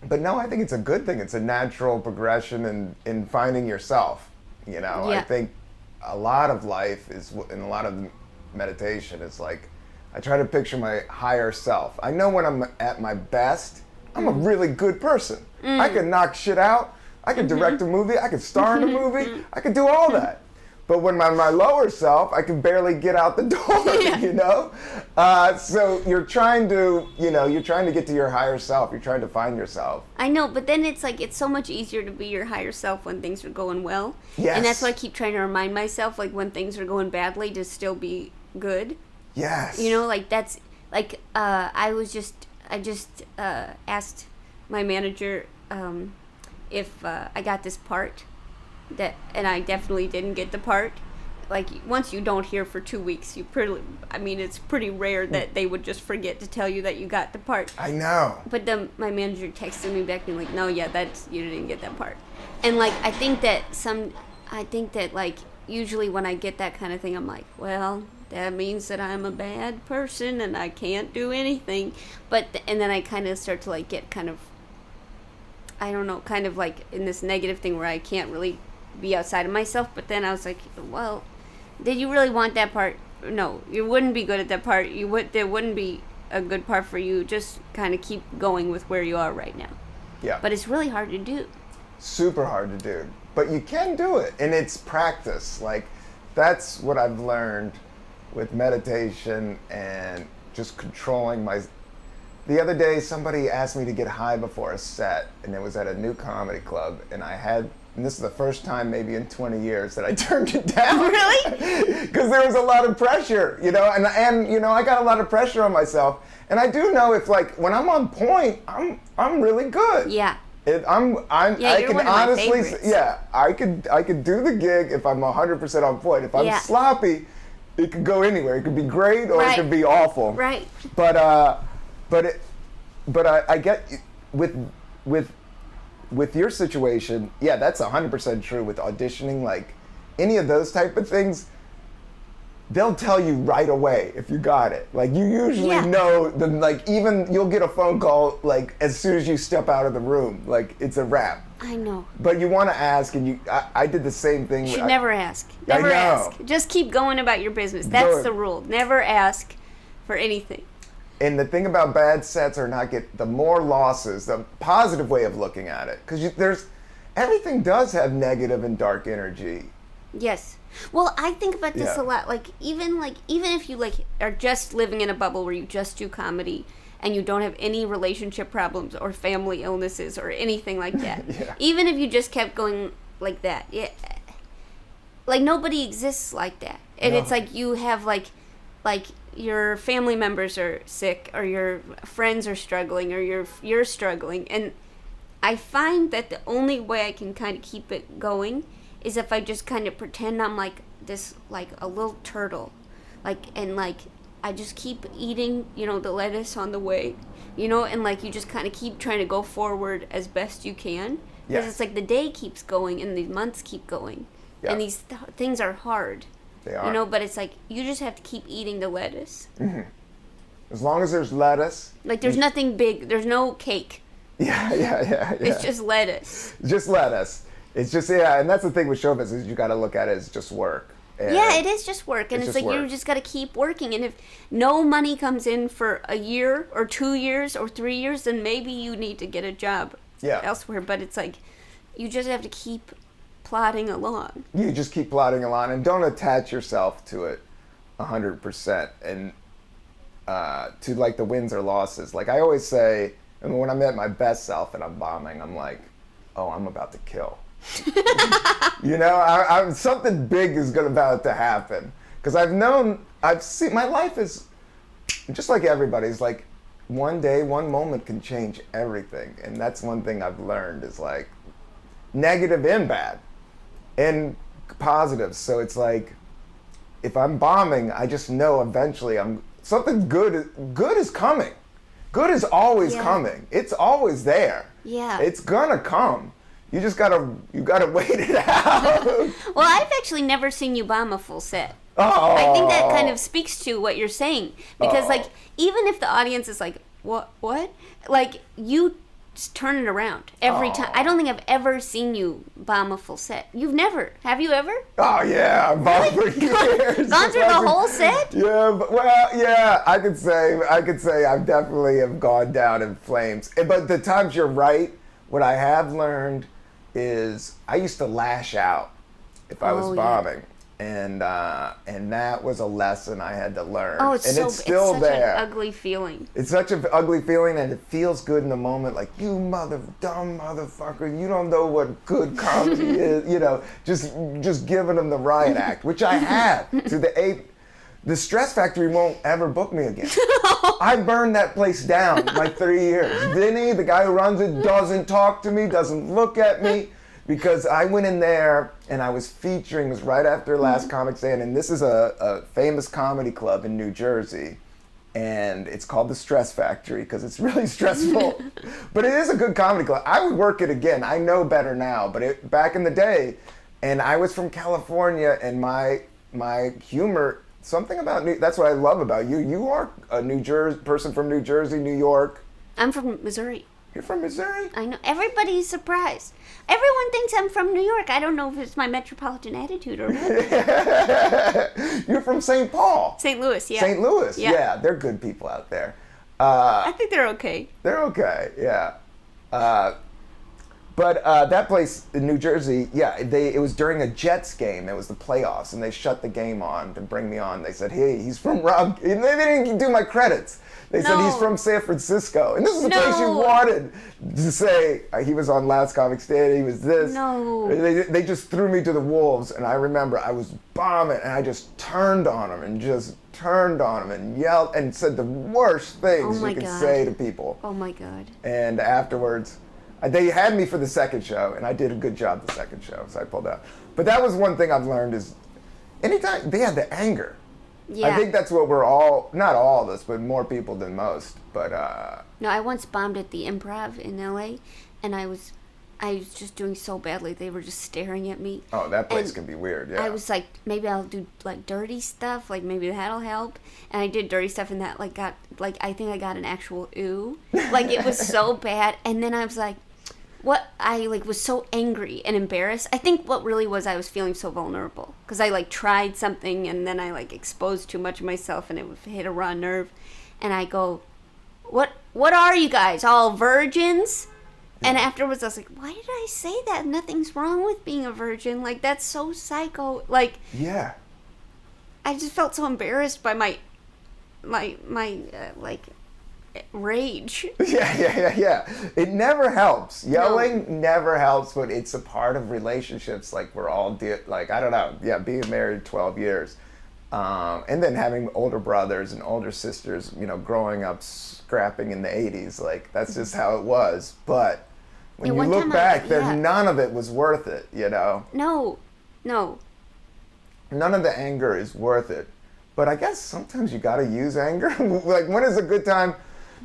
no, I think it's a good thing. It's a natural progression in finding yourself, Yeah. I think a lot of life is, and a lot of meditation is like, I try to picture my higher self. I know when I'm at my best, I'm a really good person. I can knock shit out. I can direct a movie. I can star in a movie. I can do all that. But when I'm my lower self, I can barely get out the door, So you're trying to get to your higher self. You're trying to find yourself. I know, but then it's like, it's so much easier to be your higher self when things are going well. Yes. And that's why I keep trying to remind myself, like, when things are going badly, to still be good. Yes. That's, like, I just asked my manager if I got this part. And I definitely didn't get the part. Like, once you don't hear for 2 weeks, it's pretty rare that they would just forget to tell you that you got the part. I know. But then my manager texted me back and like, no, yeah, you didn't get that part. And like, I think that like, usually when I get that kind of thing, I'm like, well, that means that I'm a bad person and I can't do anything. And then I kind of start to like get kind of, I don't know, kind of like in this negative thing where I can't really be outside of myself. But then I was like, well, did you really want that part? No, you wouldn't be good at that part. There wouldn't be a good part for you. Just kind of keep going with where you are right now. Yeah. But it's really hard to do. Super hard to do. But you can do it, and it's practice. Like, that's what I've learned with meditation and just controlling my. The other day, somebody asked me to get high before a set, and it was at a new comedy club, and and this is the first time maybe in 20 years that I turned it down. Really? Because there was a lot of pressure, and I got a lot of pressure on myself, and I do know if like when I'm on point, I'm really good. Yeah. I you're can one of my honestly, favorites. I could do the gig if I'm 100% on point. If I'm sloppy, it could go anywhere. It could be great or it could be awful. Right. But I get with your situation, yeah, that's 100% true with auditioning. Like any of those type of things, they'll tell you right away if you got it. Like you usually know them. Like even you'll get a phone call like as soon as you step out of the room. Like it's a wrap. I know. But you want to ask, and I did the same thing. You should never ask. Never ask. Just keep going about your business. That's the rule. Never ask for anything. And the thing about bad sets are the more losses, the positive way of looking at it. Because everything does have negative and dark energy. Yes. Well, I think about this a lot. Even if you are just living in a bubble where you just do comedy and you don't have any relationship problems or family illnesses or anything like that. Even if you just kept going like that. Yeah. Like nobody exists like that. And it's like you have like your family members are sick or your friends are struggling or you're struggling, and I find that the only way I can kind of keep it going is if I just kind of pretend I'm like this, like a little turtle, and I just keep eating, the lettuce on the way, and like you just kind of keep trying to go forward as best you can, because it's like the day keeps going and the months keep going, and these things are hard. They are. But it's like you just have to keep eating the lettuce. Mm-hmm. As long as there's lettuce. Like there's nothing big. There's no cake. Yeah. It's just lettuce. Just lettuce. It's just, and that's the thing with show business, you got to look at it as just work. And it is just work. And it's like you just got to keep working. And if no money comes in for a year or 2 years or 3 years, then maybe you need to get a job elsewhere. But it's like you just have to keep plodding along. You just keep plodding along and don't attach yourself to it 100% and to like the wins or losses. Like I always say, and when I'm at my best self and I'm bombing, I'm like, oh, I'm about to kill. I'm something big is about to happen. Because I've seen, my life is just like everybody's, like one day, one moment can change everything. And that's one thing I've learned is like negative and bad. And positives. So it's like, if I'm bombing, I just know eventually something good is coming. Good is always coming. It's always there. Yeah. It's gonna come. You just gotta wait it out. Well, I've actually never seen you bomb a full set. Oh. I think that kind of speaks to what you're saying. Because like, even if the audience is like, what? Like, you turn it around every time. I don't think I've ever seen you bomb a full set. You've never. Have you ever? Oh yeah, I've bombed for years. Gone through the whole set? Yeah, I could say I definitely have gone down in flames. But the times you're right, what I have learned is I used to lash out if I was bombing. And that was a lesson I had to learn. Oh, it's still such there. An ugly feeling. It's such an ugly feeling, and it feels good in the moment. Like, you dumb motherfucker, you don't know what good comedy is. Just giving them the riot act, which I have to the 8th. The Stress Factory won't ever book me again. I burned that place down like 3 years. Vinny, the guy who runs it, doesn't talk to me, doesn't look at me. Because I went in there and I was featuring, it was right after Last Comic Day, and this is a famous comedy club in New Jersey, and it's called the Stress Factory because it's really stressful. But it is a good comedy club. I would work it again. I know better now, but back in the day, and I was from California, and my humor, something about that's what I love about you. You are a New Jersey person from New Jersey, New York. I'm from Missouri. You're from Missouri? I know. Everybody's surprised. Everyone thinks I'm from New York. I don't know if it's my metropolitan attitude or what. You're from St. Paul. St. Louis, yeah. St. Louis, yeah. They're good people out there. I think they're okay. They're okay, yeah. But that place in New Jersey, yeah, it was during a Jets game. It was the playoffs, and they shut the game on to bring me on. They said, "Hey, he's from Rob." And they didn't do my credits. They said he's from San Francisco, and this is the place you wanted to say. He was on Last Comic Stand. He was this. No. They just threw me to the wolves, and I remember I was bombing, and I just turned on him and yelled and said the worst things you could say to people. Oh my God. And afterwards, they had me for the second show, and I did a good job the second show, so I pulled out. But that was one thing I've learned is, anytime they had the anger. Yeah. I think that's what we're all, not all of us, but more people than most. But no, I once bombed at the Improv in LA, and I was just doing so badly. They were just staring at me. Oh, that place can be weird, yeah. I was like, maybe I'll do like dirty stuff, like maybe that'll help. And I did dirty stuff, and that I think I got an actual ooh. Like it was so bad. And then I was like, I was so angry and embarrassed. I think what really was, I was feeling so vulnerable because I tried something and then I exposed too much of myself and it hit a raw nerve. And I go, what are you guys, all virgins? Yeah. And afterwards I was like, why did I say that? Nothing's wrong with being a virgin. Like, that's so psycho. Yeah. I just felt so embarrassed by my rage. Yeah. It never helps. Yelling never helps, but it's a part of relationships. Like, we're all, I don't know. Yeah, being married 12 years. And then having older brothers and older sisters, growing up scrapping in the 80s. Like, that's just how it was. But when you look back, none of it was worth it, No. None of the anger is worth it. But I guess sometimes you got to use anger. Like, when is a good time?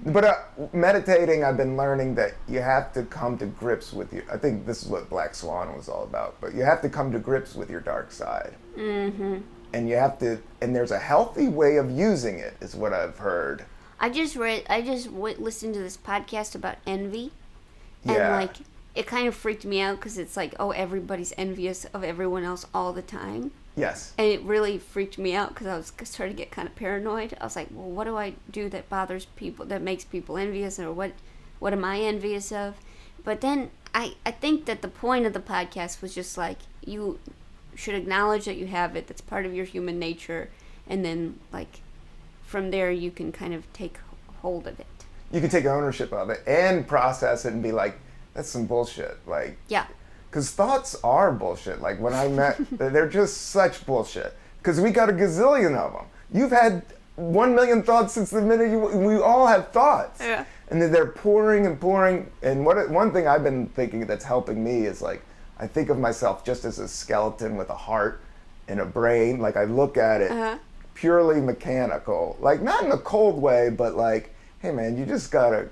But meditating, I've been learning that you have to come to grips with your, I think this is what Black Swan was all about, but you have to come to grips with your dark side. Mm-hmm. And you have to, and there's a healthy way of using it, is what I've heard. I just listened to this podcast about envy. And it kind of freaked me out because it's like, oh, everybody's envious of everyone else all the time. Yes. And it really freaked me out because I was starting to get kind of paranoid. I was like, well, what do I do that bothers people, that makes people envious, or what am I envious of? But then I think that the point of the podcast was just like, you should acknowledge that you have it. That's part of your human nature. And then, from there, you can kind of take hold of it. You can take ownership of it and process it and be like, that's some bullshit. Yeah. Because thoughts are bullshit. Like, when I met, they're just such bullshit. Because we got a gazillion of them. You've had 1 million thoughts since the minute we all have thoughts. Yeah. And then they're pouring and pouring. And one thing I've been thinking that's helping me is, I think of myself just as a skeleton with a heart and a brain. I look at it purely mechanical. Not in a cold way, but hey man, you just gotta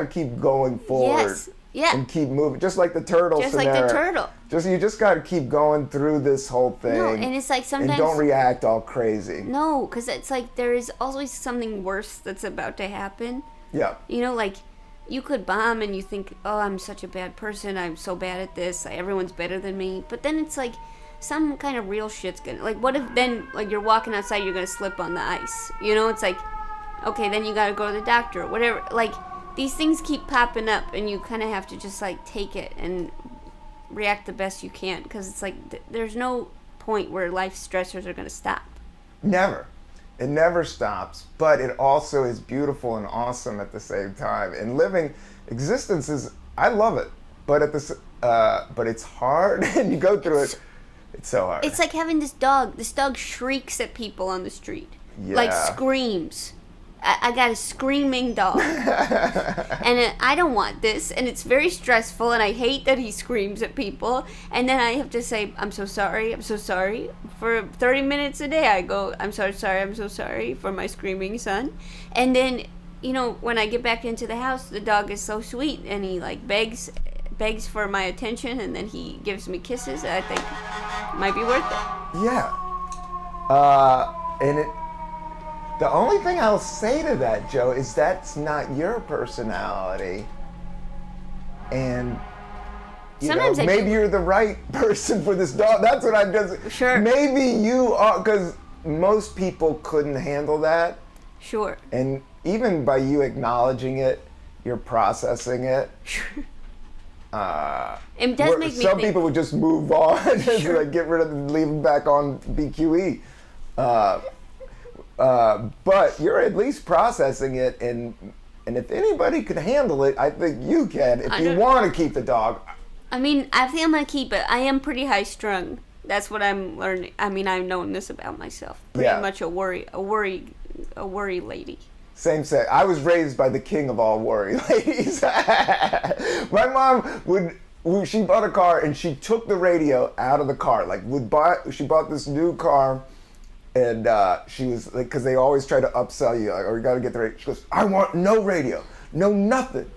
keep going forward. Yes. Yeah. And keep moving, just like the turtle scenario. Just like the turtle. You just got to keep going through this whole thing. No, and it's sometimes... And don't react all crazy. No, because it's there is always something worse that's about to happen. Yeah. You could bomb and you think, oh, I'm such a bad person, I'm so bad at this, everyone's better than me. But then it's some kind of real shit's gonna... what if then, you're walking outside, you're gonna slip on the ice? It's okay, then you gotta go to the doctor, or whatever. These things keep popping up, and you kind of have to just take it and react the best you can, because it's there's no point where life stressors are going to stop. Never. It never stops, but it also is beautiful and awesome at the same time. And living existence is, I love it, but but it's hard, and you go through it. It's so hard. It's like having this dog. This dog shrieks at people on the street, screams. I got a screaming dog, and I don't want this, and it's very stressful, and I hate that he screams at people, and then I have to say, I'm so sorry. For 30 minutes a day, I go, I'm so sorry for my screaming son. And then, when I get back into the house, the dog is so sweet, and he begs for my attention, and then he gives me kisses. I think it might be worth it. Yeah. And the only thing I'll say to that, Joe, is that's not your personality. And maybe you're the right person for this dog. That's what I'm just... Sure. Maybe you are, because most people couldn't handle that. Sure. And even by you acknowledging it, you're processing it. Sure. It does make me some think. people would just move on, just like get rid of them, leave them back on BQE. But you're at least processing it, and if anybody could handle it, I think you can. If you want to keep the dog. I mean, I think I'm gonna keep it. I am pretty high strung. That's what I'm learning. I mean, I've known this about myself. Pretty much a worry lady. Same. I was raised by the king of all worry ladies. My mom she bought a car and she took the radio out of the car. She bought this new car, and she was like, because they always try to upsell you, like, oh, you got to get the radio. She goes, I want no radio, no nothing.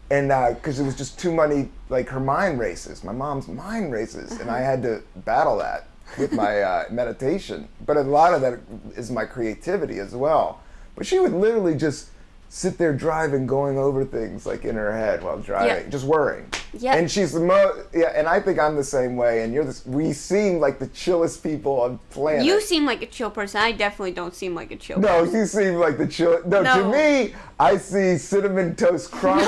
And because it was just too many, like her mind races, my mom's mind races, and I had to battle that with my meditation. But a lot of that is my creativity as well. But she would literally just sit there driving, going over things like in her head while driving, just worrying. Yeah. And she's the and I think I'm the same way. And we seem like the chillest people on the planet. You seem like a chill person. I definitely don't seem like a chill person. No, you seem like the chill. No, to me, I see cinnamon toast crunch.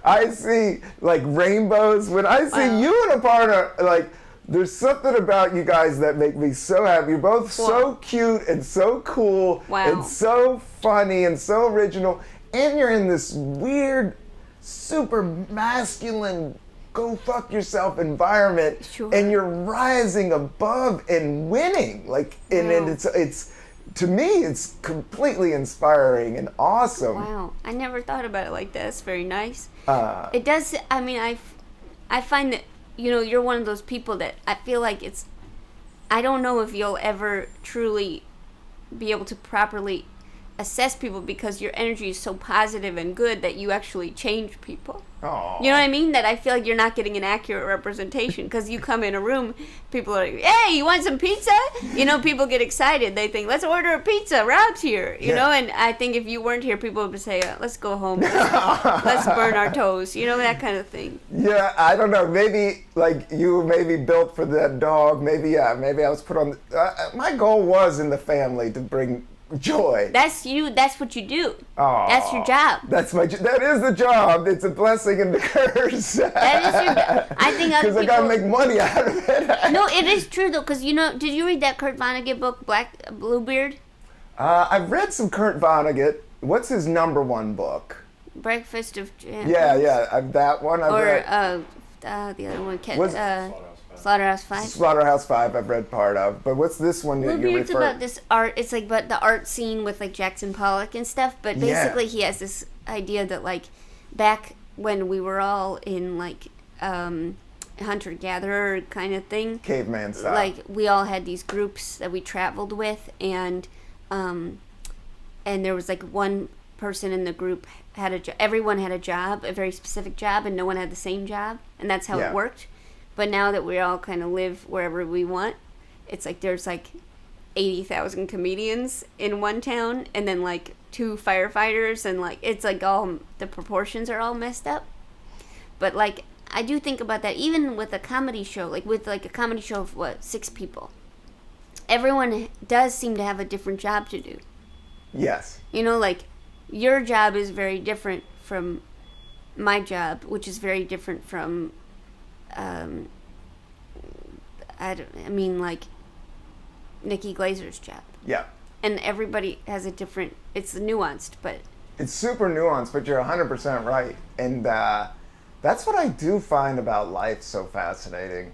I see like rainbows. When I see you and Aparna, like, there's something about you guys that make me so happy. You're both so cute and so cool and so funny and so original. And you're in this weird, super masculine, go fuck yourself environment, and you're rising above and winning. Like, and it's to me, it's completely inspiring and awesome. Wow, I never thought about it like that. It's very nice. It does. I mean, I find that, you know, you're one of those people that I feel like I don't know if you'll ever truly be able to properly assess people, because your energy is so positive and good that you actually change people. Aww. You know what I mean? That I feel like you're not getting an accurate representation, because you come in a room, people are like, hey, you want some pizza? You know, people get excited. They think, let's order a pizza. Rob's here. You know, and I think if you weren't here, people would say, let's go home. Let's burn our toes. You know, that kind of thing. Yeah, I don't know. Maybe, like, you were maybe built for that dog. Maybe I was put on. My goal was in the family to bring joy. That's you. That's what you do. Aww. That's your job. That is the job. It's a blessing and a curse. That is your job. I think because I gotta make money out of it. No, it is true though. Because, you know, did you read that Kurt Vonnegut book, Bluebeard? I've read some Kurt Vonnegut. What's his number one book? Breakfast of Champions. Yeah. That one I've read. Or the other one, Slaughterhouse 5. Slaughterhouse 5 I've read part of. But what's this one that you refer? It's about this art. It's like but the art scene with like Jackson Pollock and stuff. But basically he has this idea that like back when we were all in like hunter-gatherer kind of thing. Caveman style. Like we all had these groups that we traveled with, and there was like one person in the group everyone had a job, a very specific job, and no one had the same job, and that's how it worked. But now that we all kind of live wherever we want, it's like there's like 80,000 comedians in one town, and then like 2 firefighters, and like it's like all the proportions are all messed up. But like I do think about that even with a comedy show, like with like a comedy show of 6 people. Everyone does seem to have a different job to do. Yes. You know, like your job is very different from my job, which is very different from like Nikki Glazer's job. Yeah. And everybody has a different, it's nuanced, but. It's super nuanced, but you're 100% right. And that's what I do find about life so fascinating,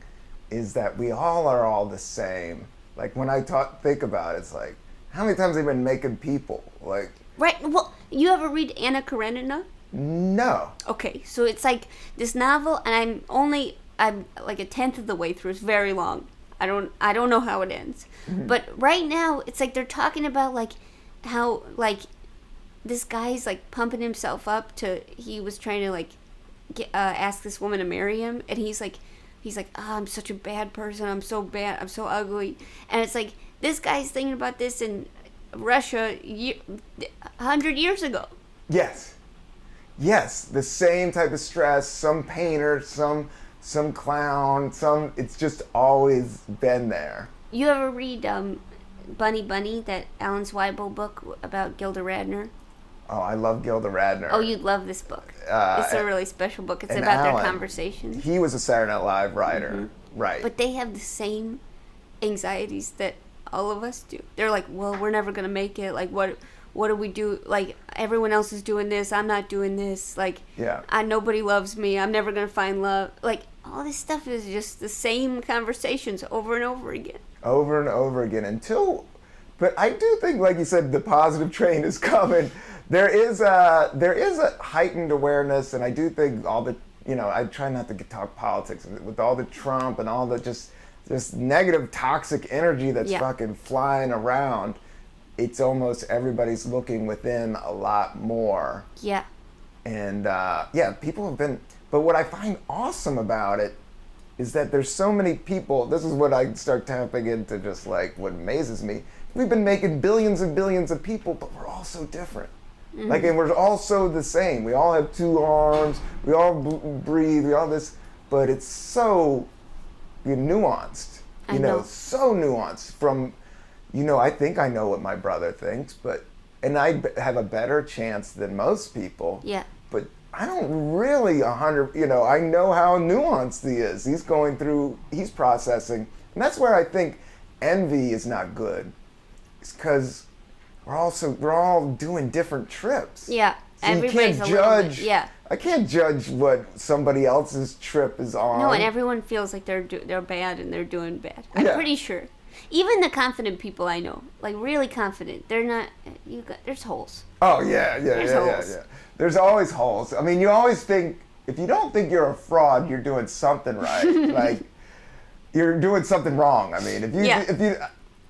is that we all are all the same. Like when I think about it, it's like, how many times have they been making people? Like. Right. Well, you ever read Anna Karenina? No. Okay, so it's like this novel, and I'm like a 10th of the way through. It's very long. I don't know how it ends. Mm-hmm. But right now, it's like they're talking about like how like this guy's like pumping himself up he was trying to like ask this woman to marry him, and he's like, oh, I'm such a bad person. I'm so bad. I'm so ugly. And it's like this guy's thinking about this in Russia 100 years ago. Yes, the same type of stress. Some painter, some clown, it's just always been there. You ever read Bunny, that Alan Zweibel book about Gilda Radner? Oh, I love Gilda Radner. Oh, you'd love this book. It's a really special book. It's about Alan, their conversations. He was a Saturday Night Live writer, right? But they have the same anxieties that all of us do. They're like, well, we're never going to make it. Like, what do we do? Like, everyone else is doing this. I'm not doing this. Like, nobody loves me. I'm never going to find love. Like, all this stuff is just the same conversations over and over again. Over and over again but I do think, like you said, the positive train is coming. There is a heightened awareness, and I do think all the, I try not to talk politics with all the Trump and all the just this negative toxic energy that's fucking flying around. It's almost everybody's looking within a lot more. Yeah. And people have been, but what I find awesome about it is that there's so many people. This is what I start tapping into, just like what amazes me. We've been making billions and billions of people, but we're all so different. Mm-hmm. Like, and we're all so the same. We all have two arms. We all breathe. We all this, but it's so nuanced. I know. So nuanced. From, I think I know what my brother thinks, and I have a better chance than most people. Yeah. But I don't really I know how nuanced he is. He's processing. And that's where I think envy is not good. It's because we're all doing different trips. Yeah. So everybody's you can't judge. Yeah. I can't judge what somebody else's trip is on. No, and everyone feels like they're bad and they're doing bad. I'm pretty sure. Even the confident people I know, like really confident, they're not. There's holes. Oh yeah. There's always holes. I mean, you always think, if you don't think you're a fraud, you're doing something right. Like, you're doing something wrong. I mean, if you,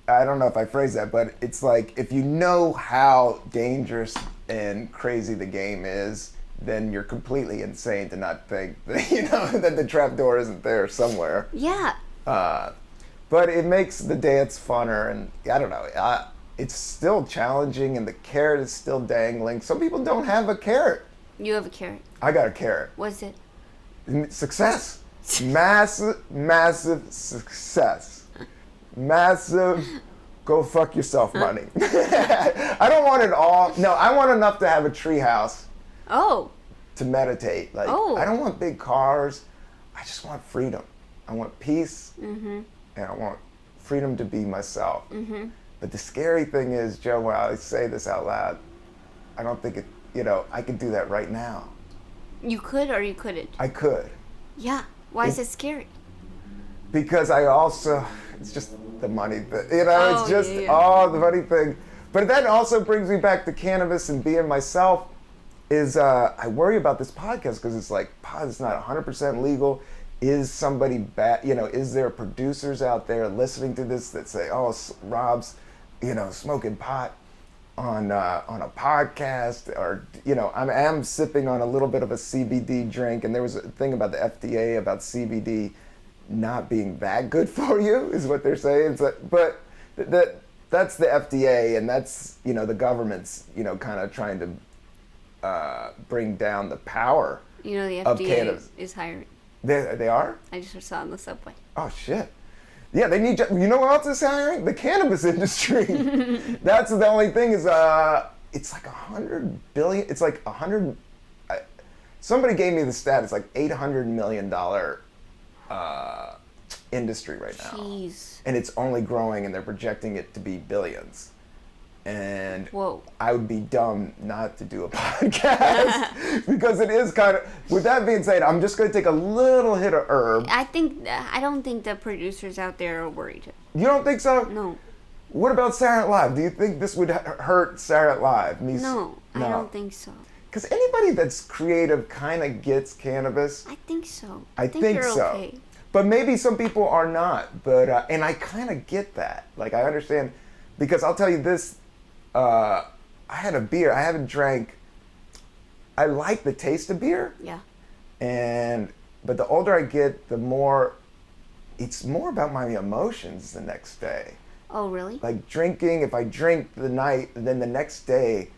I don't know if I phrase that, but it's like, if you know how dangerous and crazy the game is, then you're completely insane to not think that, that the trapdoor isn't there somewhere. Yeah. But it makes the dance funner, and I don't know. It's still challenging, and the carrot is still dangling. Some people don't have a carrot. You have a carrot. I got a carrot. What's it? Success. Massive success. Massive go fuck yourself money. I don't want it all. No, I want enough to have a tree house. Oh. To meditate. Like, I don't want big cars. I just want freedom. I want peace. Mm-hmm. And I want freedom to be myself. Mm-hmm. But the scary thing is, Jo, when I say this out loud, I don't think I could do that right now. You could or you couldn't? I could. Yeah. Why is it scary? Because it's just the money thing. It's just the money thing. But that also brings me back to cannabis and being myself. I worry about this podcast because it's like, it's not 100% legal. Is somebody bad? Is there producers out there listening to this that say, "Oh, Rob's, smoking pot on a podcast," or I'm sipping on a little bit of a CBD drink, and there was a thing about the FDA about CBD not being that good for you, is what they're saying. But that's the FDA, and that's the government's kind of trying to bring down the power. The FDA is hiring. They are? I just saw on the subway. Oh, shit. Yeah, they need, what else is hiring? The cannabis industry. That's the only thing is, it's like 100 billion, it's like 100, somebody gave me the stat, it's like $800 million industry right now. Jeez. And it's only growing, and they're projecting it to be billions. And I would be dumb not to do a podcast because it is kind of, with that being said, I'm just going to take a little hit of herb. I don't think the producers out there are worried. You don't think so? No. What about Saturday Night Live? Do you think this would hurt Saturday Night Live? No, I don't think so. Because anybody that's creative kind of gets cannabis. I think so. I think you're so. Okay. But maybe some people are not. But and I kind of get that. Like, I understand, because I'll tell you this. I had a beer. I haven't drank. I like the taste of beer. Yeah. But the older I get, the more, it's more about my emotions the next day. Oh, really? Like drinking, if I drink the night, then the next day,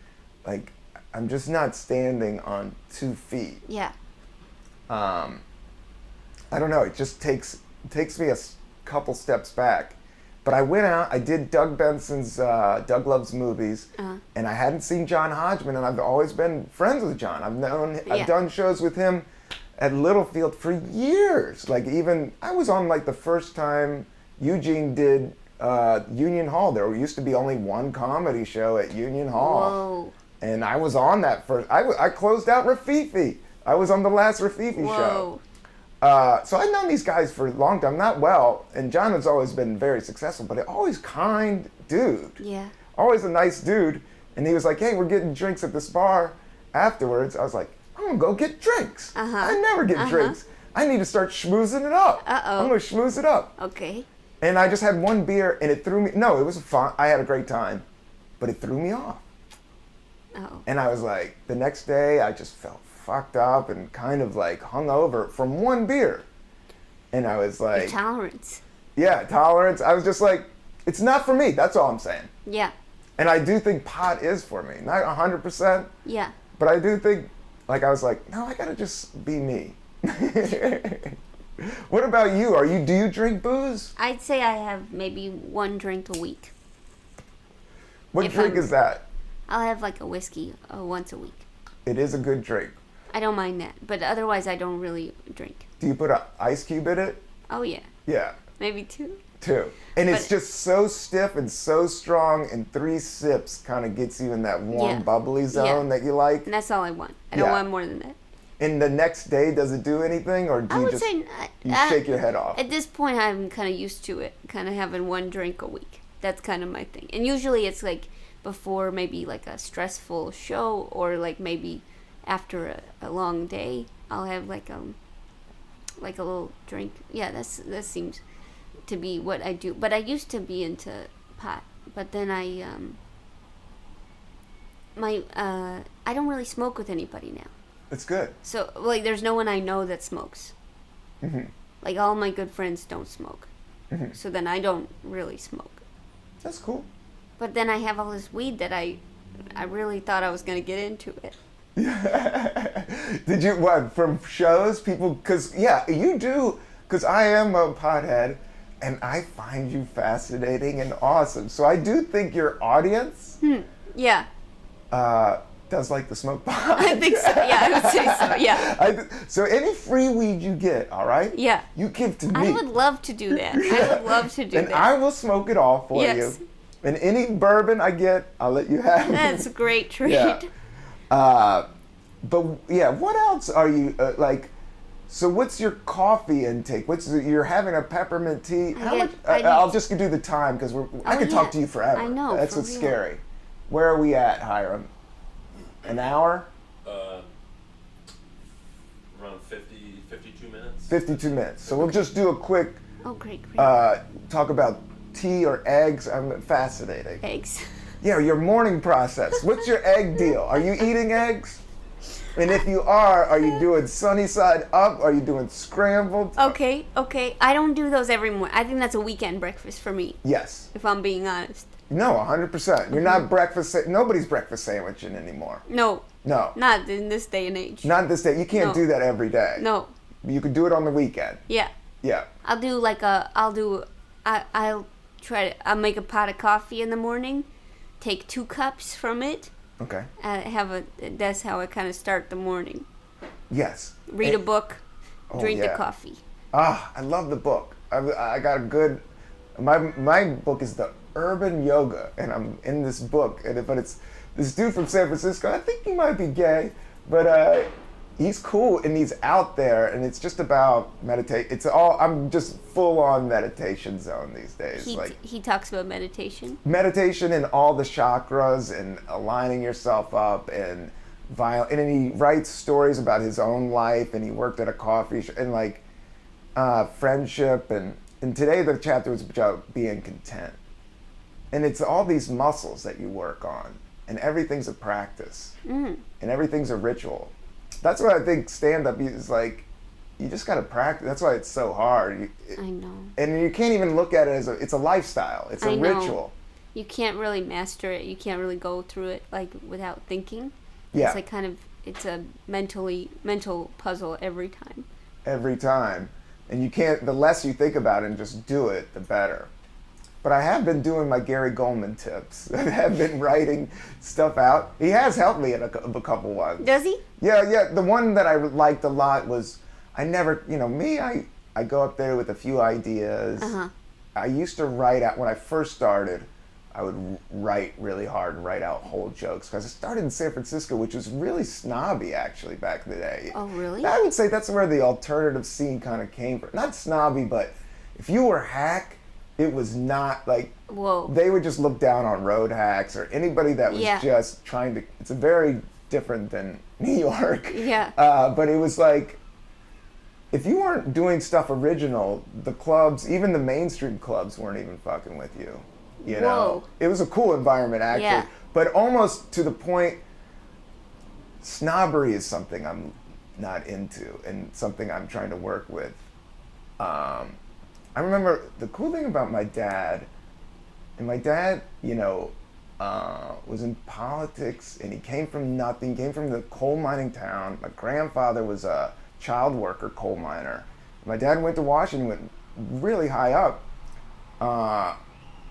like, I'm just not standing on 2 feet. Yeah. I don't know. It just takes me a couple steps back. But I went out, I did Doug Benson's Doug Loves Movies, and I hadn't seen John Hodgman, and I've always been friends with John. I've done shows with him at Littlefield for years. Like even, I was on like the first time Eugene did Union Hall. There used to be only one comedy show at Union Hall. Whoa. And I was on that first, I closed out Rafifi. I was on the last Rafifi show. So I've known these guys for a long time, not well, and John has always been very successful, but always kind dude. Yeah. Always a nice dude. And he was like, hey, we're getting drinks at this bar afterwards. I was like, I'm gonna go get drinks. I never get drinks. I need to start schmoozing it up. I'm gonna schmooze it up. Okay. And I just had one beer and it threw me, no, it was fun. I had a great time, but it threw me off. Oh. And I was like, the next day I just felt fucked up and kind of like hungover from one beer. And I was like... Your tolerance. Yeah, tolerance. I was just like, it's not for me. That's all I'm saying. Yeah. And I do think pot is for me. Not 100%. Yeah. But I do think, like, I was like, no, I gotta just be me. What about you? Do you drink booze? I'd say I have maybe one drink a week. What drink is that? I'll have like a whiskey once a week. It is a good drink. I don't mind that, but otherwise I don't really drink. Do you put an ice cube in it? Oh yeah. Yeah. Maybe two. And it's just so stiff and so strong, and 3 sips kind of gets you in that warm, bubbly zone that you like. And that's all I want. I don't want more than that. And the next day, does it do anything, or do you just shake your head off? At this point, I'm kind of used to it, kind of having one drink a week. That's kind of my thing. And usually it's like before maybe like a stressful show, or like maybe after a long day, I'll have like a little drink. Yeah, that seems to be what I do. But I used to be into pot, but then I don't really smoke with anybody now. It's good. So like there's no one I know that smokes. Like all my good friends don't smoke. So then I don't really smoke. That's cool. But then I have all this weed that I really thought I was going to get into it. Did you, what, from shows? People, because, yeah, you do, because I am a pothead, and I find you fascinating and awesome. So I do think your audience Yeah. Does like the smoke pot. I think so. Yeah, I would say so. Yeah. So any free weed you get, all right? Yeah. You give to me. I would love to do that. I would love to do and that. I will smoke it all for you. And any bourbon I get, I'll let you have. That's a great treat. Yeah. But yeah, what else are you like? So what's your coffee intake? You're having a peppermint tea? How much? I'll just do the time because I could talk to you forever. I know. That's what's scary. Where are we at, Hiram? An hour? Around 52 minutes. 52 minutes. So we'll just do a quick Great. talk about tea or eggs. I'm fascinating. Eggs. Yeah, your morning process. What's your egg deal? Are you eating eggs? And if you are you doing sunny side up? Are you doing scrambled? Okay. I don't do those every morning. I think that's a weekend breakfast for me. Yes. If I'm being honest. No, 100%. You're not nobody's breakfast sandwiching anymore. No. Not in this day and age. Not this day. You can't do that every day. No. You could do it on the weekend. Yeah. Yeah. I'll make a pot of coffee in the morning, take 2 cups from it. Okay. That's how I kind of start the morning. Yes. Read a book, drink the coffee. I love the book. I got a good. My book is the Urban Yoga, and I'm in this book, but it's this dude from San Francisco. I think he might be gay, but he's cool and he's out there, and it's just about meditate. I'm just full on meditation zone these days. He talks about meditation. Meditation and all the chakras and aligning yourself up and then he writes stories about his own life, and he worked at a coffee shop and friendship and today the chapter was about being content. And it's all these muscles that you work on, and everything's a practice, and everything's a ritual. That's what I think stand-up is like. You just got to practice. That's why it's so hard. I know. And you can't even look at it it's a lifestyle. It's a ritual. You can't really master it. You can't really go through it without thinking. Yeah. It's it's a mental puzzle every time. Every time. And you can't, the less you think about it and just do it, the better. but I have been doing my Gary Goldman tips. I have been writing stuff out. He has helped me in a couple ones. Does he? Yeah. The one that I liked a lot was, I never, I go up there with a few ideas. I used to write out, when I first started, I would write really hard and write out whole jokes. Because I started in San Francisco, which was really snobby, actually, back in the day. Oh, really? I would say that's where the alternative scene kind of came from. Not snobby, but if you were hack, it was not like, Whoa. They would just look down on road hacks or anybody that was just trying to, it's a very different than New York. Yeah. But it was like, if you weren't doing stuff original, the clubs, even the mainstream clubs, weren't even fucking with you. You know, Whoa. it was a cool environment actually, Yeah. but almost to the point, snobbery is something I'm not into and something I'm trying to work with. I remember the cool thing about my dad, and my dad, was in politics, and he came from nothing, came from the coal mining town. My grandfather was a child worker coal miner. My dad went to Washington, went really high up,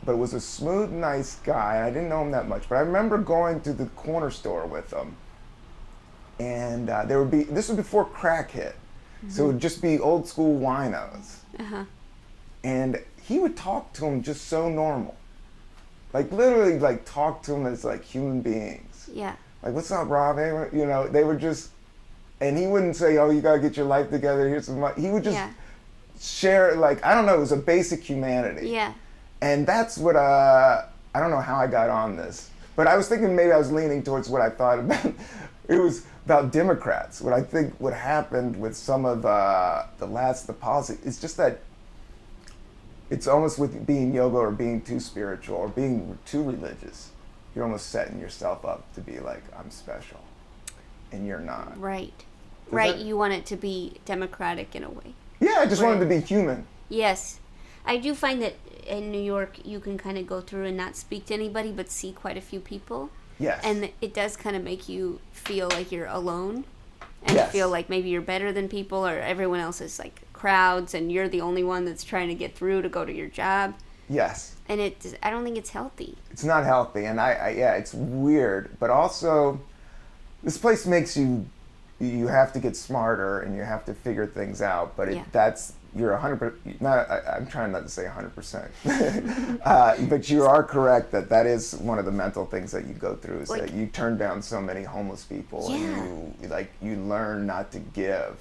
but was a smooth, nice guy. I didn't know him that much, but I remember going to the corner store with him, and this was before crack hit, so it would just be old school winos. And he would talk to him just so normal. Like literally like talk to him as like human beings. Yeah. Like, what's up, Rob? Hey, they were just, and he wouldn't say, oh, you gotta get your life together, here's some money. He would just share, like, I don't know, it was a basic humanity. Yeah. And that's what, I don't know how I got on this, but I was thinking maybe I was leaning towards what I thought about. It was about Democrats. What I think what happened with some of the policy is just that it's almost with being yoga or being too spiritual or being too religious. You're almost setting yourself up to be like, I'm special, and you're not. Right. Right. You want it to be democratic in a way. Yeah, I just wanted to be human. Yes. I do find that in New York, you can kind of go through and not speak to anybody, but see quite a few people. Yes. And it does kind of make you feel like you're alone. And feel like maybe you're better than people, or everyone else is like crowds, and you're the only one that's trying to get through to go to your job. Yes. And I don't think it's healthy. It's not healthy, and it's weird, but also this place makes you have to get smarter and you have to figure things out, but you're 100%, I'm trying not to say 100%, but you are correct that is one of the mental things that you go through is that you turn down so many homeless people and you learn not to give.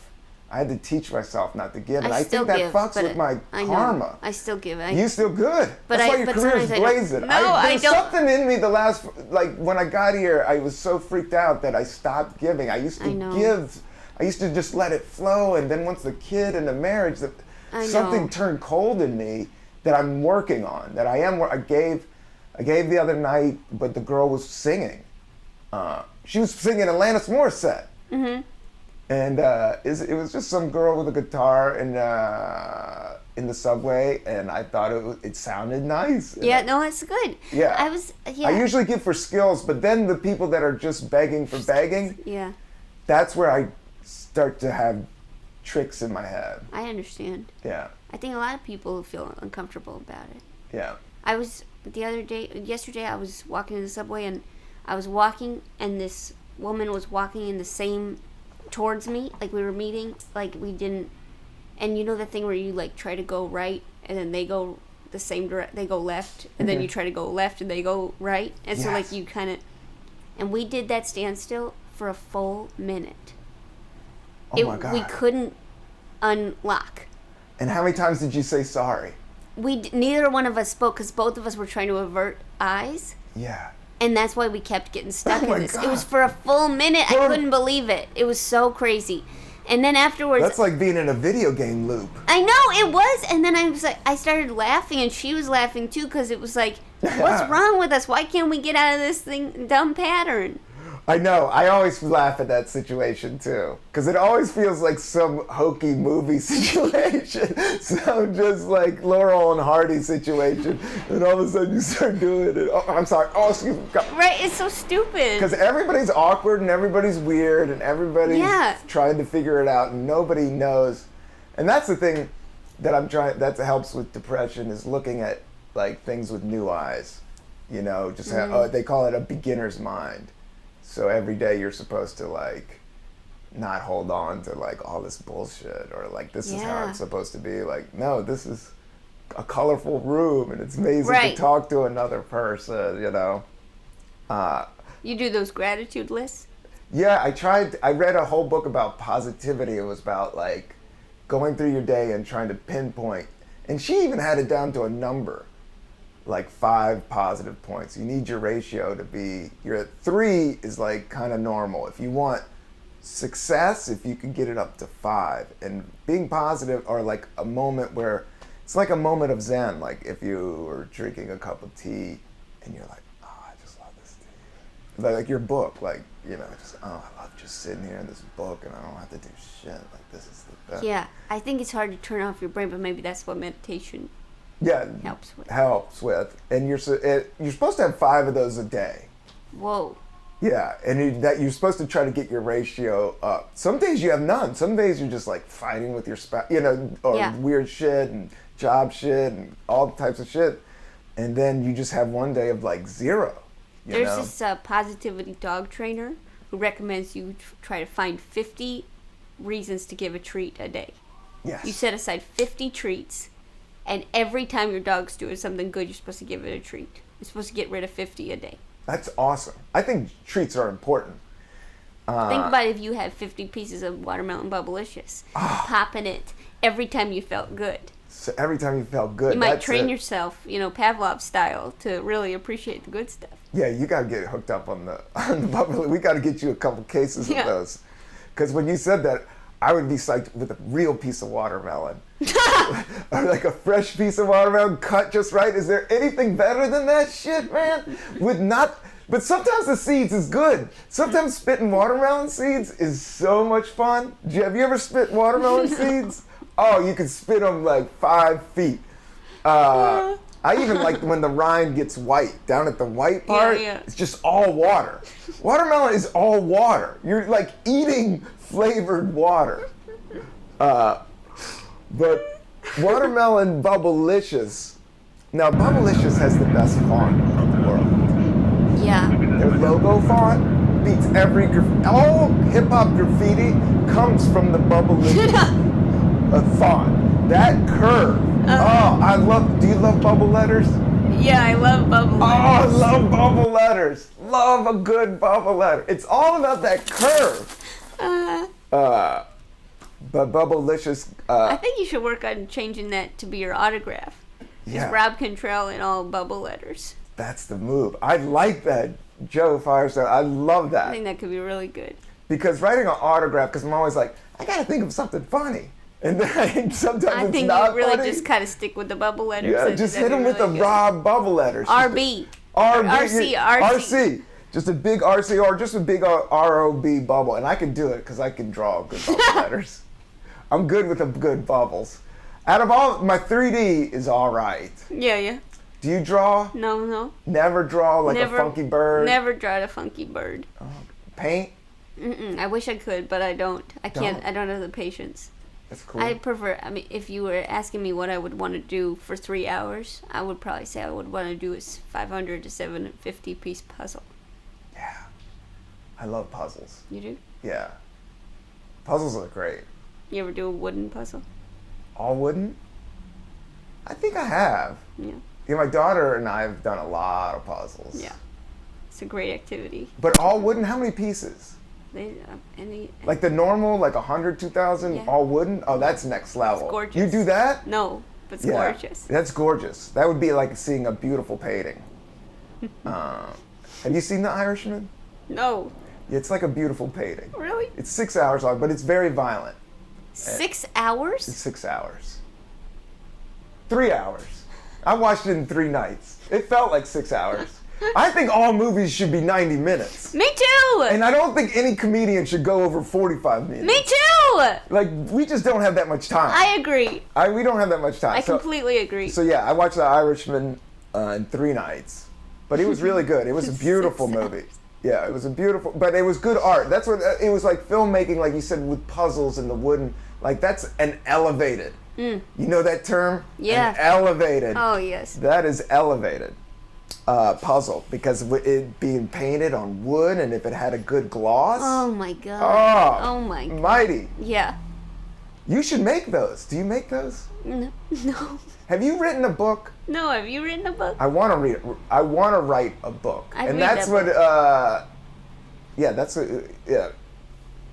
I had to teach myself not to give, and I think that fucks with my karma. I still give. You still good. That's why your career's blazing. There's something in me when I got here, I was so freaked out that I stopped giving. I used to give. I used to just let it flow, and then once the kid and the marriage, something turned cold in me that I'm working on. That I gave the other night, but the girl was singing. She was singing Alanis Morissette. Mm-hmm. And it was just some girl with a guitar in the subway, and I thought it sounded nice. It's good. Yeah. I usually give for skills, but then the people that are just begging for begging, that's where I start to have tricks in my head. I understand. Yeah. I think a lot of people feel uncomfortable about it. Yeah. Yesterday I was walking in the subway, and I was walking, and this woman was walking in the same towards me, like we were meeting, like we didn't, and you know the thing where you like try to go right and then they go the same direct, they go left, and then you try to go left and they go right, and so like you kind of, and we did that standstill for a full minute. Oh my God. We couldn't unlock. And how many times did you say sorry? Neither one of us spoke because both of us were trying to avert eyes. Yeah. And that's why we kept getting stuck in this. God. It was for a full minute. I couldn't believe it. It was so crazy. And then afterwards... That's like being in a video game loop. I know, it was. And then I started laughing, and she was laughing too, because it was like, what's wrong with us? Why can't we get out of this dumb pattern? I know. I always laugh at that situation too, because it always feels like some hokey movie situation, some just like Laurel and Hardy situation, and all of a sudden you start doing it. Oh, I'm sorry. Oh, excuse me. God. Right? It's so stupid. Because everybody's awkward and everybody's weird and everybody's trying to figure it out and nobody knows. And that's the thing that I'm trying. That helps with depression is looking at like things with new eyes. You know, just they call it a beginner's mind. So every day you're supposed to like not hold on to like all this bullshit or like this is how it's supposed to be. Like, no, this is a colorful room and it's amazing to talk to another person, you know. You do those gratitude lists? Yeah, I read a whole book about positivity. It was about like going through your day and trying to pinpoint. And she even had it down to a number, like 5 positive points. You need your ratio to be, you're at 3 is like kind of normal. If you want success, if you can get it up to 5. And being positive or like a moment where, it's like a moment of zen. Like if you were drinking a cup of tea and you're like, oh, I just love this tea. Like your book, like, you know, just, oh, I love just sitting here in this book and I don't have to do shit. Like this is the best. Yeah, I think it's hard to turn off your brain, but maybe that's what meditation helps with. And you're supposed to have 5 of those a day. Whoa. Yeah, and you're supposed to try to get your ratio up. Some days you have none. Some days you're just like fighting with your spouse, you know, or weird shit and job shit and all types of shit. And then you just have one day of like 0. There's this positivity dog trainer who recommends you try to find 50 reasons to give a treat a day. Yes. You set aside 50 treats, and every time your dog's doing something good, you're supposed to give it a treat. You're supposed to get rid of 50 a day. That's awesome. I think treats are important. Think about if you had 50 pieces of watermelon Bubblicious, popping it every time you felt good. So every time you felt good. You might train yourself, you know, Pavlov style, to really appreciate the good stuff. Yeah, you got to get hooked up on the Bubble. We got to get you a couple cases of those. Because when you said that, I would be psyched with a real piece of watermelon. Or like a fresh piece of watermelon cut just right. Is there anything better than that shit, man? But sometimes the seeds is good. Sometimes spitting watermelon seeds is so much fun. Have you ever spit watermelon seeds? Oh, you can spit them like 5 feet. I even like when the rind gets white. Down at the white part, it's just all water. Watermelon is all water. You're like eating flavored water. But watermelon Bubblicious. Now, Bubblicious has the best font in the world. Yeah. Their logo font beats every all hip hop graffiti comes from the Bubblicious font. That curve. Do you love bubble letters? Yeah, I love bubble letters. Oh, I love bubble letters. Love a good bubble letter. It's all about that curve. But Bubblicious. I think you should work on changing that to be your autograph. It's Rob Cantrell in all bubble letters. That's the move. I like that, Jo Firestone. I love that. I think that could be really good. Because writing an autograph, because I'm always like, I gotta think of something funny. And then sometimes I it's think not you really funny. just kind of stick with the bubble letters. Yeah, just hit them with the Rob bubble letters. RB. RC. Just a big RC or just a big ROB bubble. And I can do it because I can draw good bubble letters. I'm good with the good bubbles. Out of all, my 3D is all right. Yeah. Do you draw? No. Never draw like a funky bird? Never draw a funky bird. Paint? I wish I could, but I don't. I can't. I don't have the patience. That's cool. I prefer, if you were asking me what I would want to do for 3 hours, I would probably say I would want to do a 500 to 750 piece puzzle. Yeah. I love puzzles. You do? Yeah. Puzzles are great. You ever do a wooden puzzle? All wooden? I think I have. Yeah. Yeah, my daughter and I have done a lot of puzzles. Yeah. It's a great activity. But all wooden, how many pieces? Like the normal, like 100, 2,000, all wooden? Oh, that's next level. It's gorgeous. You do that? No, but it's gorgeous. That's gorgeous. That would be like seeing a beautiful painting. Have you seen The Irishman? No. It's like a beautiful painting. Really? It's 6 hours long, but it's very violent. 6 hours? It's 6 hours. 3 hours. I watched it in 3 nights. It felt like 6 hours. I think all movies should be 90 minutes. Me too! And I don't think any comedian should go over 45 minutes. Me too! Like, we just don't have that much time. I agree. We don't have that much time. I completely agree. So yeah, I watched The Irishman in 3 nights. But it was really good. It was a beautiful movie. Yeah, it was a beautiful, but it was good art. That's what, it was like filmmaking, like you said, with puzzles and the wooden, like that's an elevated. Mm. You know that term? Yeah. An elevated. Oh, yes. That is elevated puzzle, because it being painted on wood, and if it had a good gloss. Oh, my God. Oh, my God. Mighty. Yeah. You should make those. Do you make those? No. Have you written a book? No, have you written a book? I want to read. I want to write a book, I'd and read that's that what. Yeah, that's what. Yeah.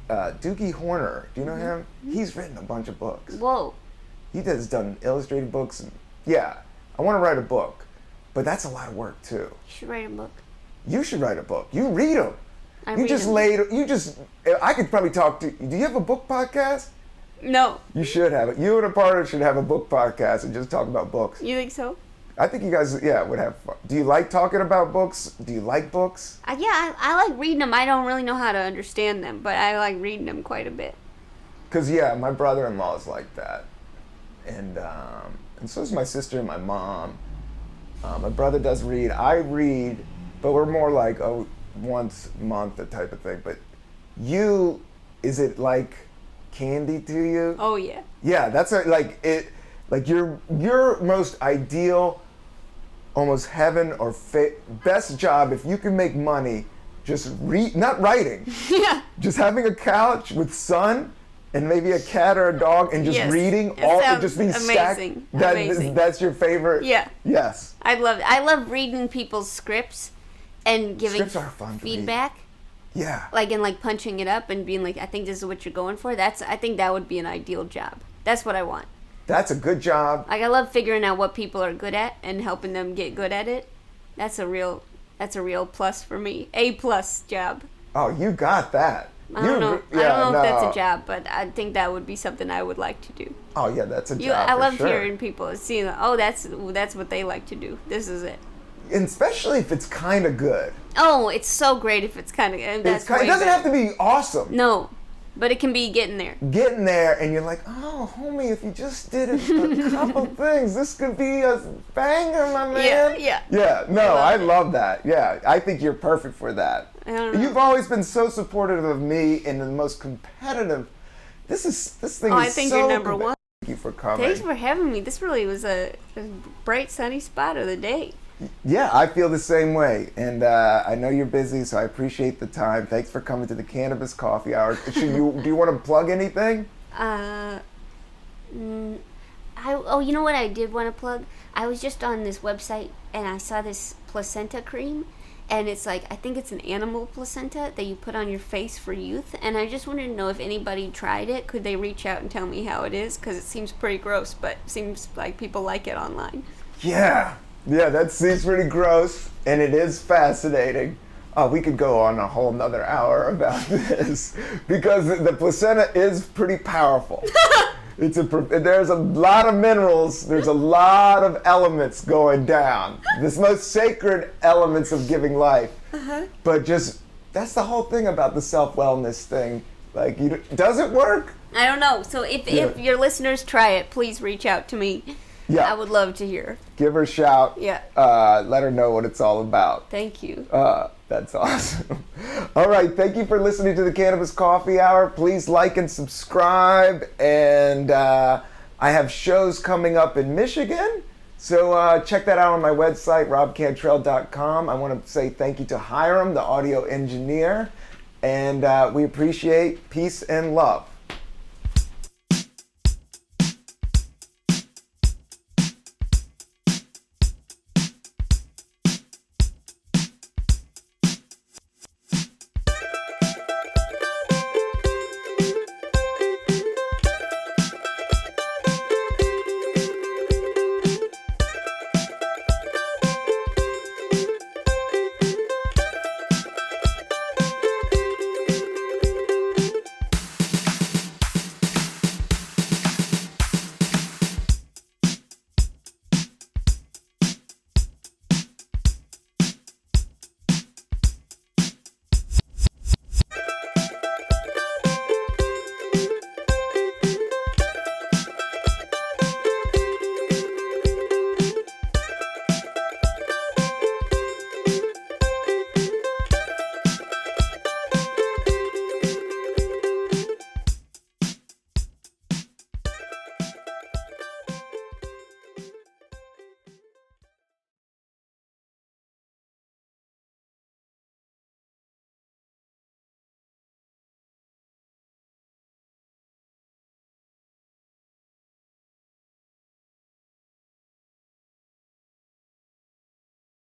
Doogie Horner. Do you know him? He's written a bunch of books. Whoa. He has done illustrated books. And, yeah, I want to write a book, but that's a lot of work too. You should write a book. You should write a book. You read them. I You read just 'em. laid. You just. I could probably talk to. Do you have a book podcast? No. You should have it. You and a partner should have a book podcast and just talk about books. You think so? I think you guys, would have fun. Do you like talking about books? Do you like books? Yeah, I like reading them. I don't really know how to understand them, but I like reading them quite a bit. Because, my brother-in-law is like that. And so is my sister and my mom. My brother does read. I read, but we're more like, once a month, that type of thing. But is it like candy to you? Oh, yeah. Yeah, that's like your most ideal, almost heaven or best job, if you can make money, just not writing. Yeah. Just having a couch with sun and maybe a cat or a dog and just Yes. reading It all sounds just being amazing. stacked. Amazing. That's your favorite. Yeah. Yes. I love reading people's scripts and giving Scripts are fun to read. feedback. Yeah. Like punching it up and being like, I think this is what you're going for. I think that would be an ideal job. That's what I want. That's a good job. Like, I love figuring out what people are good at and helping them get good at it. That's a real plus for me. A+ job. Oh, you got that. I don't know if that's a job, but I think that would be something I would like to do. Oh yeah, that's a job. I love for sure. hearing people seeing, that's what they like to do. This is it. And especially if it's kind of good. Oh, it's so great if it's kind of. It doesn't have to be awesome. No, but it can be getting there. Getting there, and you're like, oh, homie, if you just did a couple things, this could be a banger, my man. Yeah. Yeah, no, I love that. Yeah, I think you're perfect for that. I don't know. You've always been so supportive of me in the most competitive. This thing is I think so you're number one. Thank you for coming. Thanks for having me. This really was a bright, sunny spot of the day. Yeah, I feel the same way, and I know you're busy, so I appreciate the time. Thanks for coming to the Cannabis Coffee Hour. Do you want to plug anything? You know what I did want to plug? I was just on this website and I saw this placenta cream, and it's like, I think it's an animal placenta that you put on your face for youth, and I just wanted to know if anybody tried it. Could they reach out and tell me how it is? Because it seems pretty gross, but it seems like people like it online. Yeah, that seems pretty gross, and it is fascinating. We could go on a whole nother hour about this, because the placenta is pretty powerful. There's a lot of minerals, there's a lot of elements going down. This most sacred elements of giving life. But that's the whole thing about the self-wellness thing. Like, does it work? I don't know. So if your listeners try it, please reach out to me. Yeah. I would love to hear. Give her a shout. Yeah. Let her know what it's all about. Thank you. That's awesome. All right, thank you for listening to the Cannabis Coffee Hour. Please like and subscribe. And I have shows coming up in Michigan. So check that out on my website, robcantrell.com. I want to say thank you to Hiram, the audio engineer. And we appreciate peace and love.